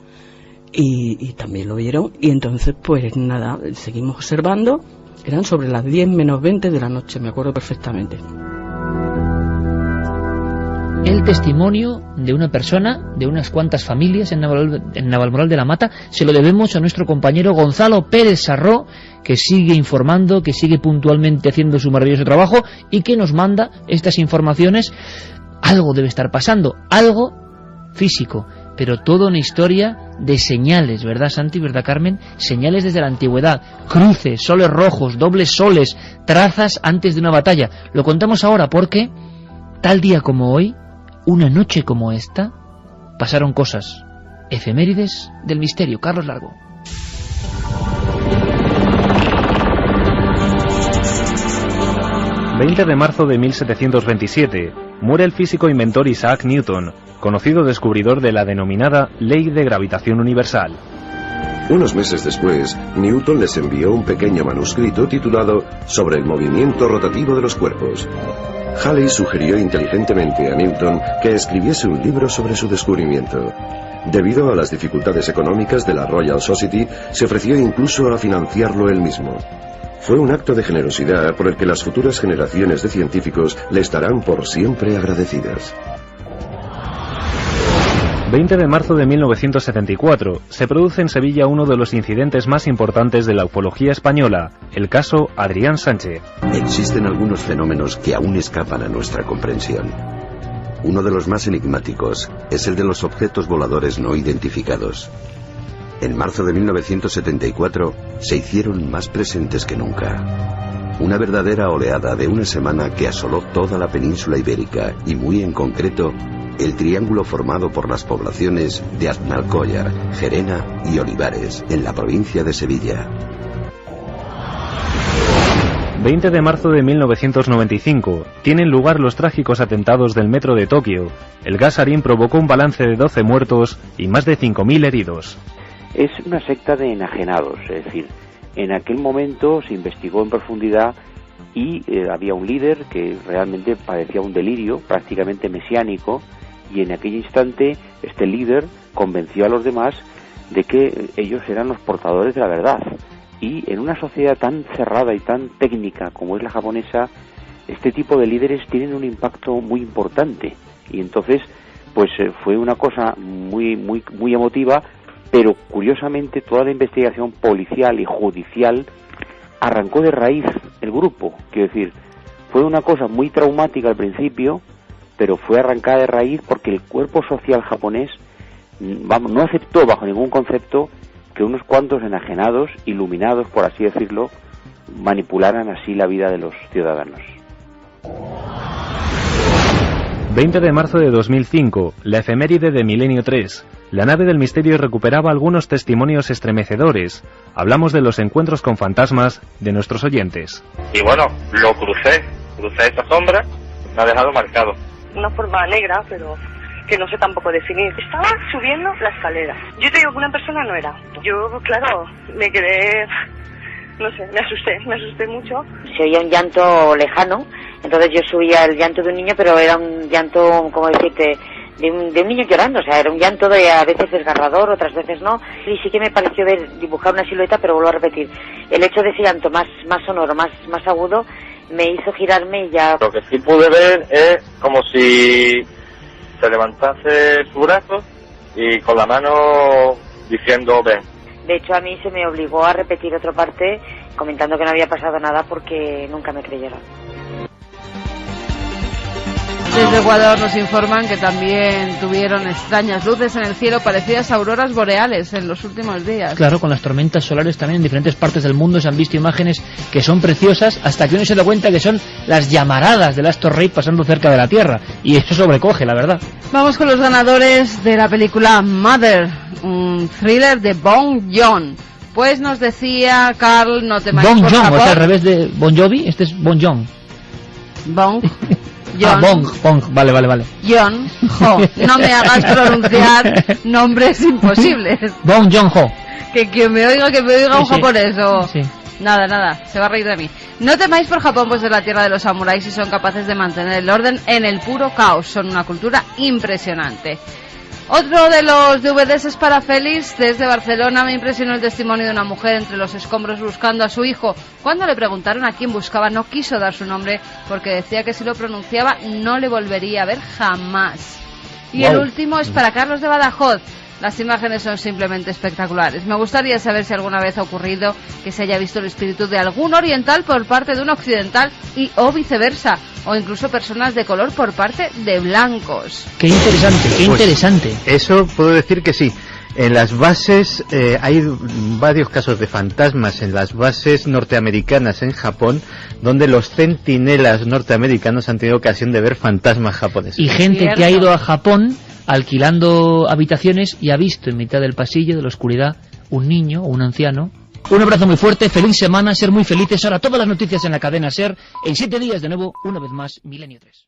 y también lo vieron y entonces pues nada, seguimos observando. Eran sobre las 10 menos 20 de la noche, me acuerdo perfectamente. El testimonio de una persona, de unas cuantas familias en Navalmoral de la Mata, se lo debemos a nuestro compañero Gonzalo Pérez Sarró, que sigue informando, que sigue puntualmente haciendo su maravilloso trabajo y que nos manda estas informaciones. Algo debe estar pasando, algo físico, pero toda una historia de señales, ¿verdad, Santi? ¿Verdad, Carmen? Señales desde la antigüedad, cruces, soles rojos, dobles soles, trazas antes de una batalla. Lo contamos ahora porque tal día como hoy, una noche como esta, pasaron cosas. Efemérides del misterio. Carlos Largo. ...20 de marzo de 1727... muere el físico inventor Isaac Newton, conocido descubridor de la denominada Ley de Gravitación Universal. Unos meses después, Newton les envió un pequeño manuscrito titulado Sobre el movimiento rotativo de los cuerpos. Halley sugirió inteligentemente a Newton que escribiese un libro sobre su descubrimiento. Debido a las dificultades económicas de la Royal Society, se ofreció incluso a financiarlo él mismo. Fue un acto de generosidad por el que las futuras generaciones de científicos le estarán por siempre agradecidas. 20 de marzo de 1974, se produce en Sevilla uno de los incidentes más importantes de la ufología española, el caso Adrián Sánchez. Existen algunos fenómenos que aún escapan a nuestra comprensión. Uno de los más enigmáticos es el de los objetos voladores no identificados. En marzo de 1974 se hicieron más presentes que nunca. Una verdadera oleada de una semana que asoló toda la península ibérica y muy en concreto el triángulo formado por las poblaciones de Aznalcóllar, Gerena y Olivares, en la provincia de Sevilla. 20 de marzo de 1995, tienen lugar los trágicos atentados del metro de Tokio. El gas sarín provocó un balance de 12 muertos y más de 5.000 heridos. Es una secta de enajenados, es decir, en aquel momento se investigó en profundidad y había un líder que realmente padecía un delirio prácticamente mesiánico, y en aquel instante este líder convenció a los demás de que ellos eran los portadores de la verdad. Y en una sociedad tan cerrada y tan técnica como es la japonesa, este tipo de líderes tienen un impacto muy importante. Y entonces, pues fue una cosa muy emotiva, pero curiosamente toda la investigación policial y judicial arrancó de raíz el grupo. Quiero decir, fue una cosa muy traumática al principio, pero fue arrancada de raíz porque el cuerpo social japonés no aceptó bajo ningún concepto que unos cuantos enajenados, iluminados por así decirlo, manipularan así la vida de los ciudadanos. 20 de marzo de 2005, la efeméride de Milenio 3. La nave del misterio recuperaba algunos testimonios estremecedores. Hablamos de los encuentros con fantasmas de nuestros oyentes. Y bueno, lo crucé esa sombra, me ha dejado marcado. Una forma negra, pero que no sé tampoco definir. Estaba subiendo la escalera. Yo te digo que una persona no era. Yo, claro, me quedé, no sé, me asusté mucho. Se oía un llanto lejano, entonces yo subía el llanto de un niño, pero era un llanto, como decirte, de un niño llorando, o sea, era un llanto de a veces desgarrador, otras veces no, y sí que me pareció ver dibujar una silueta, pero vuelvo a repetir, el hecho de ese llanto más sonoro, más agudo, me hizo girarme y ya... Lo que sí pude ver es como si se levantase su brazo y con la mano diciendo ven. De hecho, a mí se me obligó a repetir otra parte comentando que no había pasado nada porque nunca me creyeron. Desde Ecuador nos informan que también tuvieron extrañas luces en el cielo parecidas a auroras boreales en los últimos días. Claro, con las tormentas solares también en diferentes partes del mundo se han visto imágenes que son preciosas hasta que uno se da cuenta que son las llamaradas del Astor Rey pasando cerca de la Tierra. Y eso sobrecoge, la verdad. Vamos con los ganadores de la película Mother, un thriller de Bong Joon. Pues nos decía Carl, no te Bong Joon, o sea, al revés de Bon Jovi, este es Bong Joon. Bong John. Bong, vale. John Ho. No me hagas pronunciar nombres imposibles. Bong Joon-ho. Que quien me oiga, un sí. japonés o... Sí. Nada, se va a reír de mí. No temáis por Japón, pues es la tierra de los samuráis y son capaces de mantener el orden en el puro caos. Son una cultura impresionante. Otro de los DVDs es para Félix. Desde Barcelona me impresionó el testimonio de una mujer entre los escombros buscando a su hijo. Cuando le preguntaron a quién buscaba, no quiso dar su nombre porque decía que si lo pronunciaba no le volvería a ver jamás. Y el último es para Carlos de Badajoz. Las imágenes son simplemente espectaculares. Me gustaría saber si alguna vez ha ocurrido que se haya visto el espíritu de algún oriental por parte de un occidental o viceversa, o incluso personas de color por parte de blancos. Qué interesante. Pues, eso puedo decir que sí. En las bases hay varios casos de fantasmas en las bases norteamericanas en Japón, donde los centinelas norteamericanos han tenido ocasión de ver fantasmas japoneses. Y gente que ha ido a Japón alquilando habitaciones y ha visto en mitad del pasillo de la oscuridad un niño o un anciano. Un abrazo muy fuerte, feliz semana, ser muy felices. Ahora todas las noticias en la cadena SER. En 7 días de nuevo, una vez más, Milenio 3.